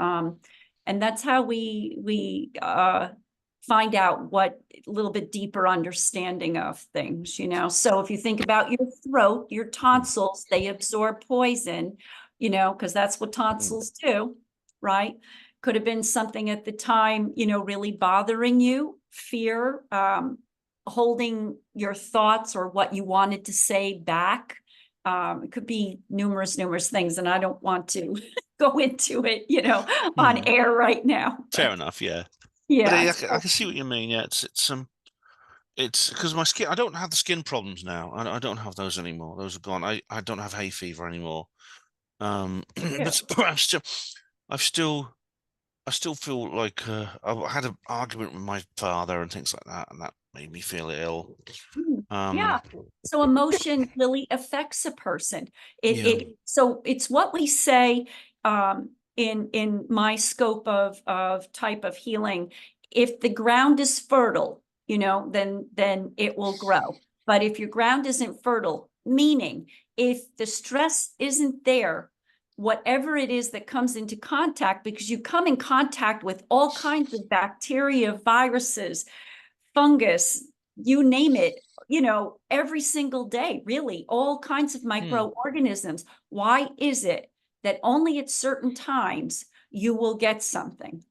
S2: And that's how we find out what a little bit deeper understanding of things, So if you think about your throat, your tonsils, they absorb poison, because that's what tonsils do, right? Could have been something at the time, really bothering you, fear, holding your thoughts or what you wanted to say back, It could be numerous things, and I don't want to go into it, you know, on air right now.
S1: Fair enough, yeah. But
S2: Yeah.
S1: I can see what you mean. Yeah, it's because my skin. I don't have the skin problems now. I don't have those anymore. Those are gone. I don't have hay fever anymore. But I've still, I still feel like I had an argument with my father and things like that, and that made me feel ill.
S2: Yeah. So emotion really affects a person.
S1: Yeah.
S2: So it's what we say in my scope of type of healing. If the ground is fertile, you know, then it will grow. But if your ground isn't fertile, meaning if the stress isn't there, whatever it is that comes into contact, because you come in contact with all kinds of bacteria, viruses, fungus, you name it, you know, every single day, really, all kinds of microorganisms. Why is it that only at certain times you will get something?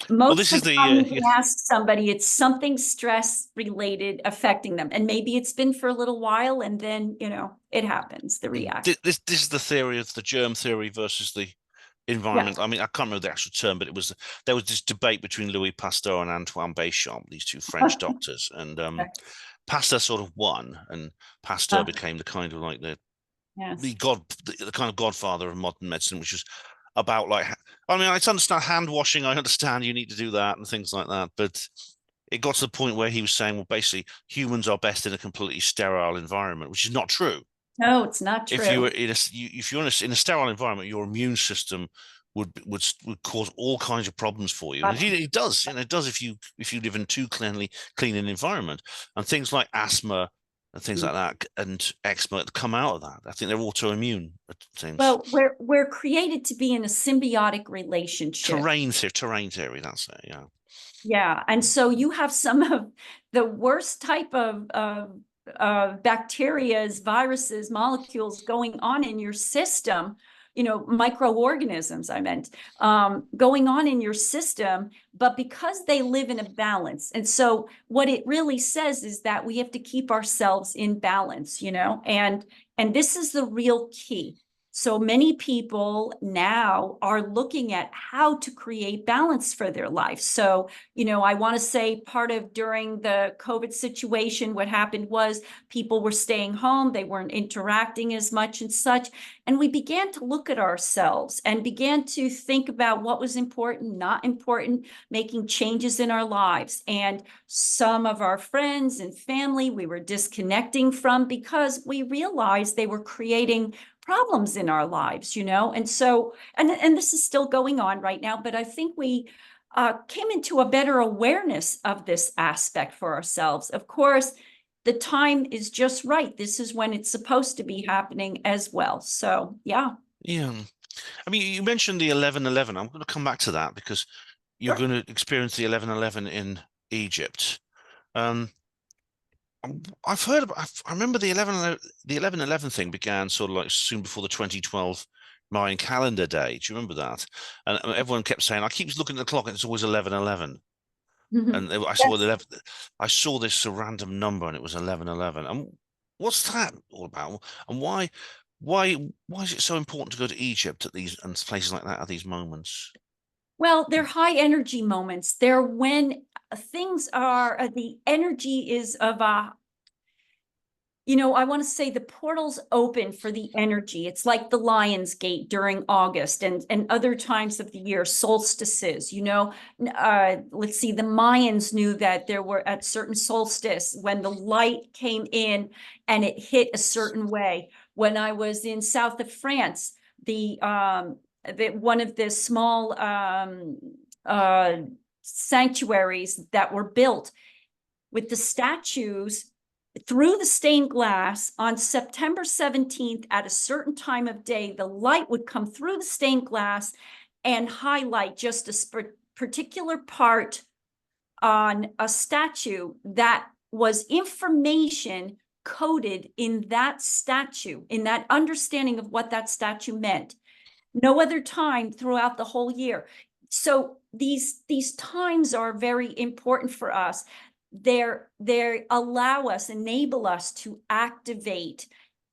S1: Well,
S2: Most
S1: this
S2: of
S1: is
S2: the time
S1: the
S2: you can ask somebody, it's something stress related affecting them. And maybe it's been for a little while and then, you know, it happens, the reaction.
S1: this is the theory of the germ theory versus the environment.
S2: Yeah.
S1: I mean, I can't remember the actual term, but there was this debate between Louis Pasteur and Antoine Béchamp, these two French doctors, and Pasteur sort of won, and Pasteur became the kind of like the kind of godfather of modern medicine, which was about like, I mean, I understand hand washing. I understand you need to do that and things like that, but it got to the point where he was saying, well, basically, humans are best in a completely sterile environment, which is not true.
S2: No, it's not true.
S1: If you're in a sterile environment, your immune system would cause all kinds of problems for you. And it does, you know, it does if you live in too clean an environment, and things like asthma and things like that and eczema come out of that. I think they're autoimmune things.
S2: Well, we're created to be in a symbiotic relationship.
S1: Terrain theory, that's it, yeah.
S2: Yeah, and so you have some of the worst type of bacterias, viruses, molecules going on in your system, you know, microorganisms, I meant, going on in your system, but because they live in a balance. And so what it really says is that we have to keep ourselves in balance, you know, and this is the real key. So many people now are looking at how to create balance for their life. So, you know, I want to say part of during the COVID situation, what happened was people were staying home, they weren't interacting as much and such. And we began to look at ourselves and began to think about what was important, not important, making changes in our lives. And some of our friends and family we were disconnecting from because we realized they were creating problems in our lives, you know? And so, and this is still going on right now, but I think we came into a better awareness of this aspect for ourselves. Of course, the time is just right. This is when it's supposed to be happening as well. So, yeah.
S1: Yeah. I mean, you mentioned the 11/11. I'm going to come back to that because you're going to experience the 11/11 in Egypt. I've heard about, I remember the 11/11 thing began sort of like soon before the 2012 Mayan calendar day. Do you remember that? And everyone kept saying, I keep looking at the clock and it's always 11/11. And I saw this random number and it was 11/11. And what's that all about? And why is it so important to go to Egypt at these and places like that at these moments?
S2: Well, they're high energy moments. They're when things are, the energy is of a, you know, I want to say the portal's open for the energy. It's like the Lion's Gate during August and other times of the year, solstices, you know. Let's see, the Mayans knew that there were at certain solstice when the light came in and it hit a certain way. When I was in south of France, one of the small sanctuaries that were built with the statues through the stained glass on September 17th at a certain time of day, the light would come through the stained glass and highlight just a particular part on a statue that was information coded in that statue, in that understanding of what that statue meant. No other time throughout the whole year. So these times are very important for us. They enable us to activate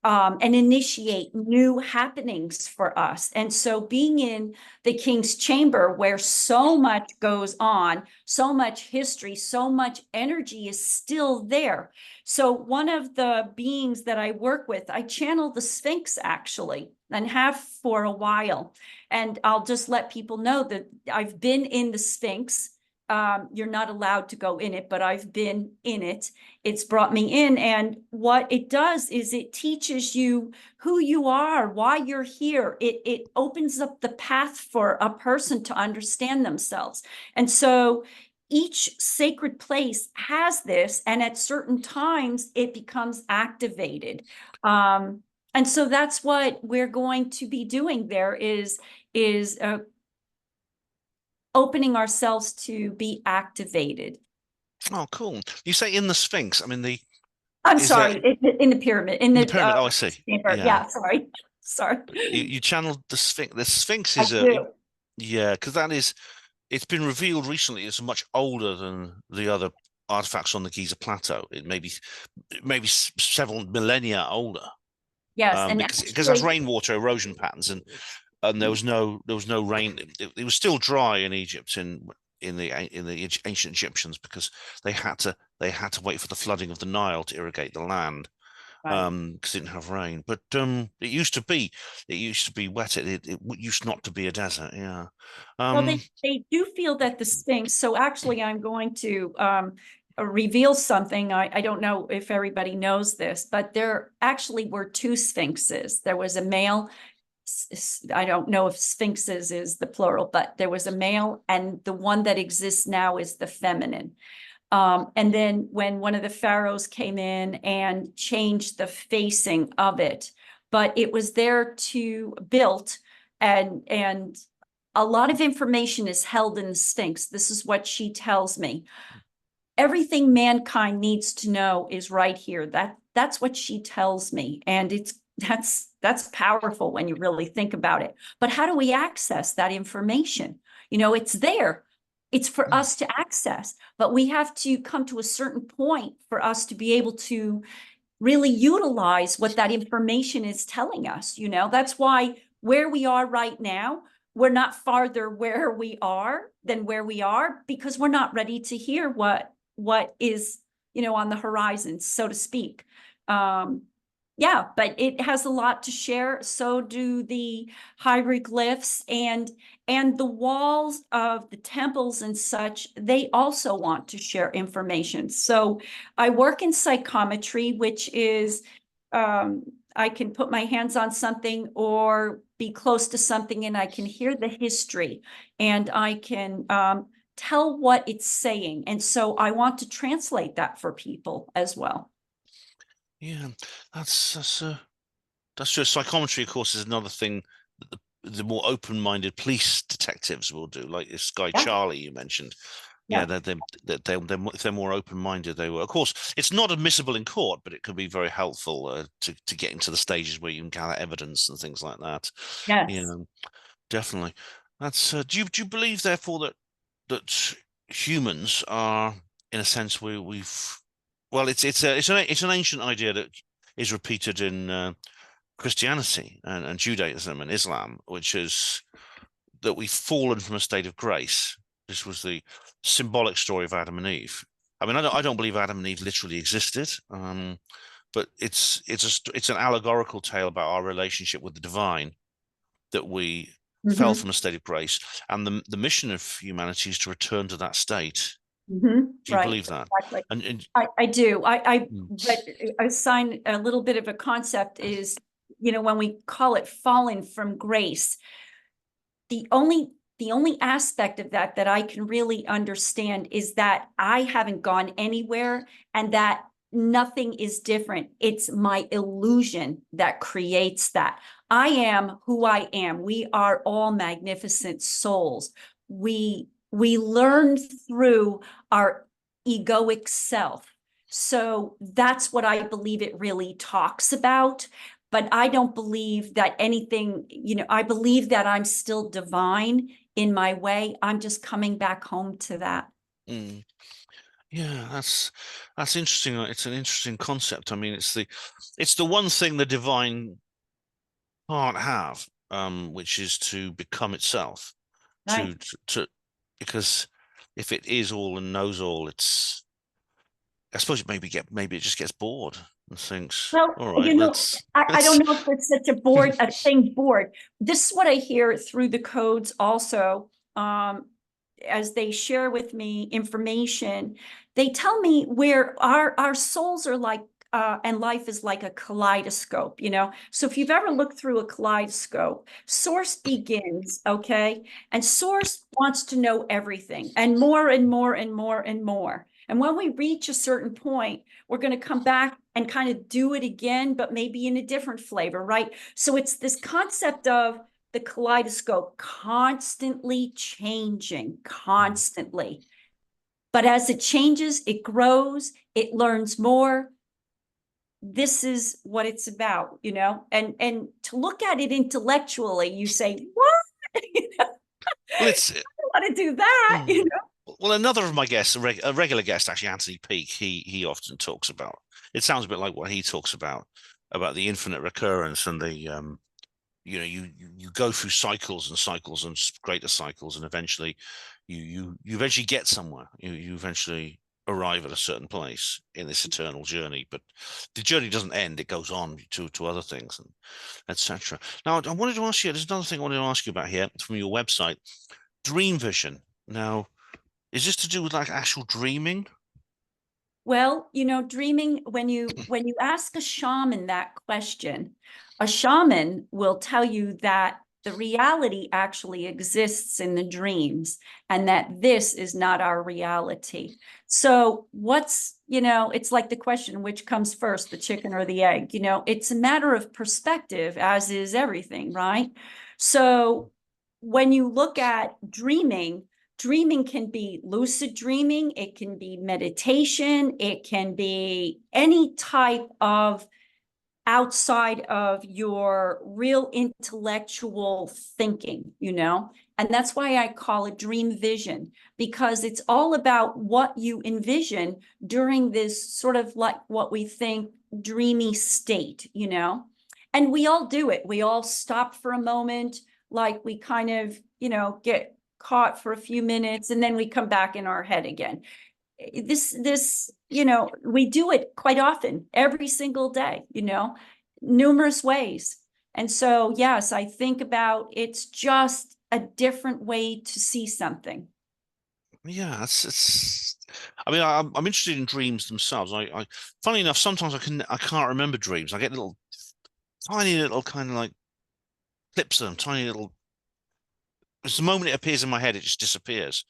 S2: and initiate new happenings for us. And so being in the King's Chamber, where so much goes on, so much history, so much energy is still there. So one of the beings that I work with, I channel the Sphinx actually, and have for a while. And I'll just let people know that I've been in the Sphinx. You're not allowed to go in it, but I've been in it. It's brought me in. And what it does is it teaches you who you are, why you're here. It opens up the path for a person to understand themselves. And so each sacred place has this, and at certain times it becomes activated. And so that's what we're going to be doing there is opening ourselves to be activated.
S1: Oh, cool. You say in the Sphinx. I mean,
S2: I'm sorry, in the pyramid, in the
S1: pyramid. Oh, I see.
S2: chamber. Yeah, sorry.
S1: You channeled the Sphinx. The Sphinx
S2: I
S1: is
S2: do.
S1: yeah, because it's been revealed recently. It's much older than the other artifacts on the Giza Plateau. It may be several millennia older.
S2: Yes, and
S1: because
S2: actually,
S1: that's rainwater erosion patterns, and there was no rain. It was still dry in Egypt in the ancient Egyptians because they had to wait for the flooding of the Nile to irrigate the land because it didn't have rain. But it used to be wet. It used not to be a desert. Yeah.
S2: well, they do feel that the Sphinx. So actually, I'm going to reveal something. I don't know if everybody knows this, but there actually were two Sphinxes. There was a male. I don't know if Sphinxes is the plural, but there was a male, and the one that exists now is the feminine. And then when one of the pharaohs came in and changed the facing of it, but it was there to built, and a lot of information is held in the Sphinx. This is what she tells me. Everything mankind needs to know is right here. That's what she tells me. And that's powerful when you really think about it. But how do we access that information? It's there. It's for us to access, but we have to come to a certain point for us to be able to really utilize what that information is telling us. That's why where we are right now, we're not farther where we are than where we are, because we're not ready to hear what is, on the horizon, so to speak. Yeah, but it has a lot to share. So do the hieroglyphs and the walls of the temples and such. They also want to share information. So I work in psychometry, which is I can put my hands on something or be close to something, and I can hear the history, and I can tell what it's saying. And so I want to translate that for people as well.
S1: Yeah, that's true. Psychometry, of course, is another thing that the more open-minded police detectives will do, like this guy Charlie you mentioned. Yeah, if they're more open-minded, they will. Of course, it's not admissible in court, but it could be very helpful to get into the stages where you can gather evidence and things like that.
S2: Yes.
S1: Definitely. That's. Do you believe, therefore, that humans are, in a sense, we've well, it's an ancient idea that is repeated in Christianity and Judaism and Islam, which is that we've fallen from a state of grace. This was the symbolic story of Adam and Eve. I mean, I don't believe Adam and Eve literally existed, but it's an allegorical tale about our relationship with the divine, that we fell from a state of grace, and the mission of humanity is to return to that state. Do you believe that?
S2: Exactly. I do. But I assign a little bit of a concept is, when we call it fallen from grace, the only aspect of that I can really understand is that I haven't gone anywhere, and that nothing is different. It's my illusion that creates that. I am who I am. We are all magnificent souls. We learn through our egoic self. So that's what I believe it really talks about. But I don't believe that anything, I believe that I'm still divine in my way. I'm just coming back home to that.
S1: Yeah, that's interesting. It's an interesting concept. I mean, it's the one thing the divine can't have, which is to become itself.
S2: Right.
S1: To because if it is all and knows all, I suppose maybe it just gets bored and thinks,
S2: Well,
S1: all
S2: you
S1: right,
S2: know,
S1: let's
S2: I
S1: let's
S2: don't know if it's such a thing board. This is what I hear through the codes also. As they share with me information, they tell me where our souls are like, and life is like a kaleidoscope, you know? So if you've ever looked through a kaleidoscope, source begins, okay? And source wants to know everything and more and more and more and more. And when we reach a certain point, we're going to come back and kind of do it again, but maybe in a different flavor, right? So it's this concept of the kaleidoscope constantly changing, constantly. But as it changes, it grows, it learns more. This is what it's about, you know? And to look at it intellectually, you say, what?
S1: well, it's
S2: I want to do that, you
S1: hmm.
S2: know?
S1: Well, another of my guests, a regular guest, actually, Anthony Peake, he often talks about. It sounds a bit like what he talks about the infinite recurrence and the you go through cycles and cycles and greater cycles, and eventually you eventually get somewhere. You eventually arrive at a certain place in this eternal journey, but the journey doesn't end; it goes on to other things and etc. Now, I wanted to ask you. There's another thing I wanted to ask you about here from your website: dream vision. Now, is this to do with like actual dreaming?
S2: Well, you know, dreaming, when you ask a shaman that question, a shaman will tell you that the reality actually exists in the dreams and that this is not our reality. So it's like the question, which comes first, the chicken or the egg? You know, it's a matter of perspective, as is everything, right? So when you look at dreaming, dreaming can be lucid dreaming, it can be meditation, it can be any type of outside of your real intellectual thinking, you know? And that's why I call it dream vision, because it's all about what you envision during this sort of like what we think dreamy state, you know? And we all do it. We all stop for a moment, like we kind of, get caught for a few minutes and then we come back in our head again. We do it quite often, every single day, numerous ways. And so, yes, I think about it's just a different way to see something.
S1: Yeah, it's. I mean, I'm interested in dreams themselves. Funny enough, sometimes I can't remember dreams. I get little, tiny little kind of like clips of them, tiny little. It's the moment it appears in my head, it just disappears.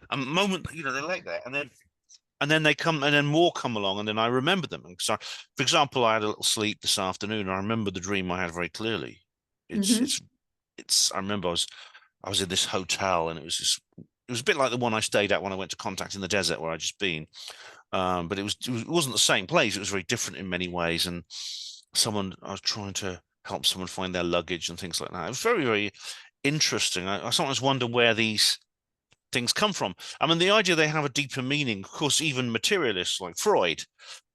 S1: A moment, they're like that, and then they come, and then more come along, and then I remember them. And so, for example, I had a little sleep this afternoon. And I remember the dream I had very clearly. It's
S2: Mhm.
S1: it's it's. I remember I was in this hotel, and it was a bit like the one I stayed at when I went to Contact in the Desert, where I'd just been. But it wasn't the same place. It was very different in many ways. And I was trying to help someone find their luggage and things like that. It was very, very interesting. I sometimes wonder where these things come from. I mean, the idea they have a deeper meaning, of course, even materialists like Freud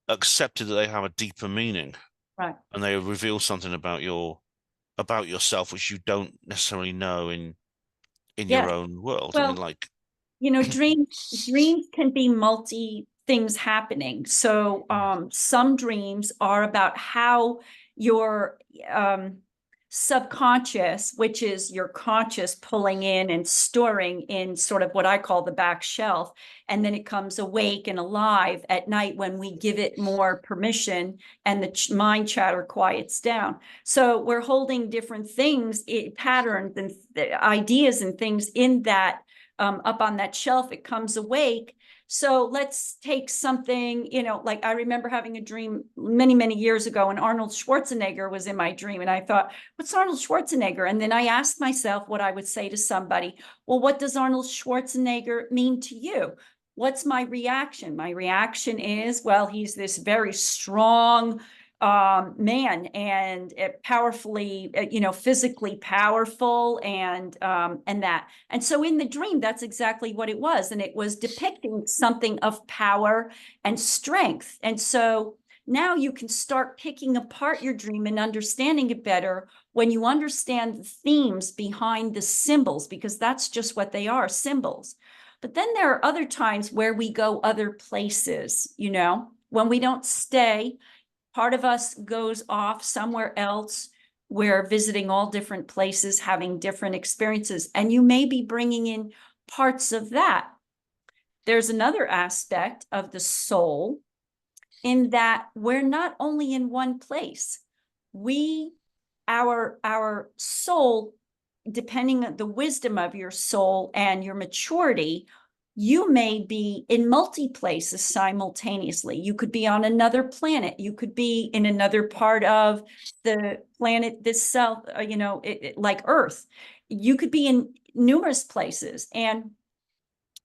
S1: accepted that they have a deeper meaning
S2: Right.
S1: and they reveal something about yourself which you don't necessarily know in your
S2: Yes.
S1: own world. I mean,
S2: Well,
S1: like,
S2: dreams can be multi things happening. So some dreams are about how your subconscious, which is your conscious pulling in and storing in sort of what I call the back shelf, and then it comes awake and alive at night when we give it more permission and the mind chatter quiets down. So we're holding different things, patterns and ideas and things in that up on that shelf. It comes awake. So let's take something, like I remember having a dream many, many years ago, and Arnold Schwarzenegger was in my dream. And I thought, what's Arnold Schwarzenegger? And then I asked myself what I would say to somebody. Well, what does Arnold Schwarzenegger mean to you? What's my reaction? My reaction is, well, he's this very strong, man, and powerfully, physically powerful, and that. And so in the dream, that's exactly what it was. And it was depicting something of power and strength. And so now you can start picking apart your dream and understanding it better when you understand the themes behind the symbols, because that's just what they are, symbols. But then there are other times where we go other places, when we don't stay. Part of us goes off somewhere else. We're visiting all different places, having different experiences, and you may be bringing in parts of that. There's another aspect of the soul in that we're not only in one place. Our soul, depending on the wisdom of your soul and your maturity, you may be in multi places simultaneously. You could be on another planet. You could be in another part of the planet itself, like Earth. You could be in numerous places. And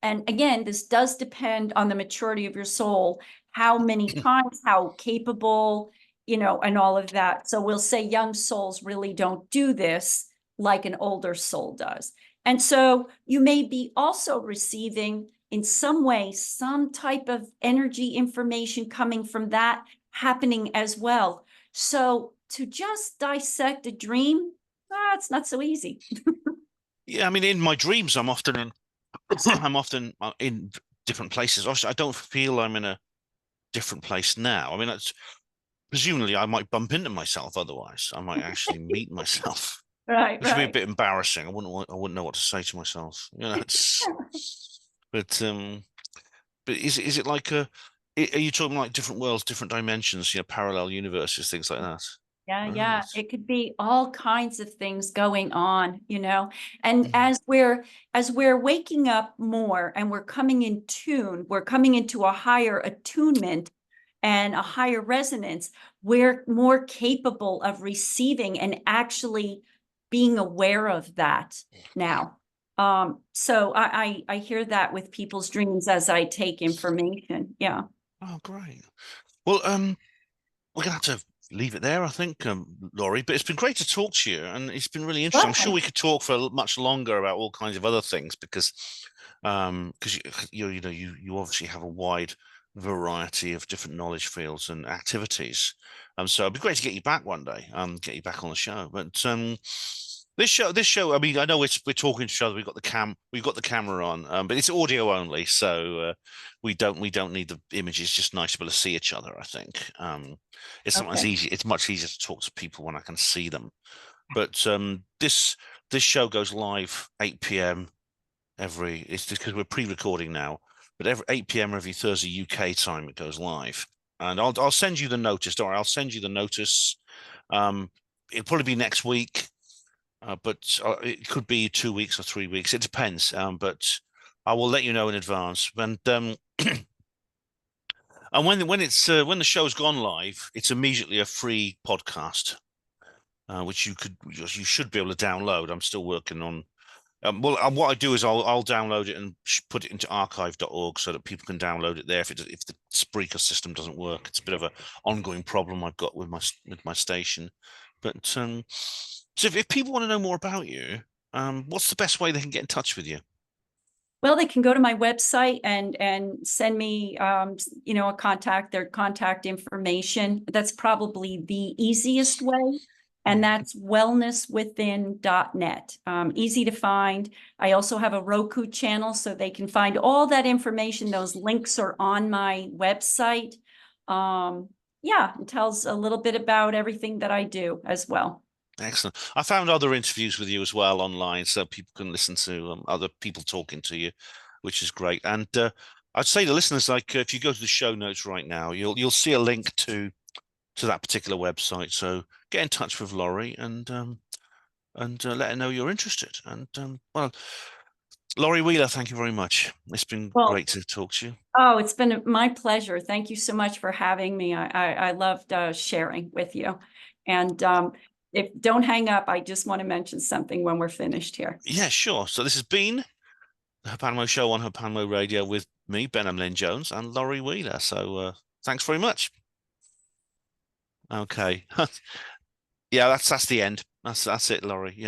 S2: again, this does depend on the maturity of your soul, how many times, how capable, and all of that. So we'll say young souls really don't do this like an older soul does. And so you may be also receiving in some way, some type of energy information coming from that happening as well. So to just dissect a dream, it's not so easy.
S1: Yeah, I mean, in my dreams, I'm often in different places. Obviously, I don't feel I'm in a different place now. I mean, that's presumably I might bump into myself. Otherwise, I might actually meet myself.
S2: Right,
S1: Which would be a
S2: right.
S1: bit embarrassing. I wouldn't know what to say to myself. But is it like are you talking like different worlds, different dimensions, parallel universes, things like that?
S2: Yeah.
S1: Right.
S2: It could be all kinds of things going on, And
S1: Mhm.
S2: as we're waking up more and we're coming in tune, we're coming into a higher attunement and a higher resonance, we're more capable of receiving and actually being aware of that now. So I hear that with people's dreams as I take information. Yeah.
S1: Oh, great. Well, we're gonna have to leave it there, I think, Laurie. But it's been great to talk to you, and it's been really interesting. I'm sure we could talk for much longer about all kinds of other things because you obviously have a wide variety of different knowledge fields and activities. So it'd be great to get you back one day, get you back on the show. But this show, I mean, I know we're talking to each other. We've got the camera on, but it's audio only, so we don't need the images. It's just nice to be able to see each other, I think. It's sometimes
S2: Okay.
S1: easy. It's much easier to talk to people when I can see them. But this show goes live 8 p.m. It's because we're pre-recording now, but every 8 p.m. every Thursday UK time it goes live. And I'll send you the notice. Don't worry, I'll send you the notice. It'll probably be next week, but it could be 2 weeks or 3 weeks. It depends. But I will let you know in advance. And when the show's gone live, it's immediately a free podcast, which you should be able to download. I'm still working on. What I do is I'll download it and put it into archive.org so that people can download it there if the Spreaker system doesn't work. It's a bit of an ongoing problem I've got with my station. But so if people want to know more about you, what's the best way they can get in touch with you?
S2: Well, they can go to my website and send me, their contact information. That's probably the easiest way. And that's wellnesswithin.net. Easy to find. I also have a Roku channel, so they can find all that information. Those links are on my website. Yeah, it tells a little bit about everything that I do as well.
S1: Excellent. I found other interviews with you as well online, so people can listen to other people talking to you, which is great. And I'd say to listeners, like if you go to the show notes right now, you'll see a link to that particular website. So get in touch with Laurie and let her know you're interested. And well, Laurie Wheeler, thank you very much. It's been
S2: Well,
S1: great to talk to you.
S2: oh, it's been my pleasure. Thank you so much for having me. I loved sharing with you. And if don't hang up, I just want to mention something when we're finished here.
S1: Yeah, sure. So this has been the HPANWO show on HPANWO Radio with me, Ben Emlyn-Jones, and Laurie Wheeler. So thanks very much. Okay. Yeah, that's the end. That's it, Laurie. Yeah.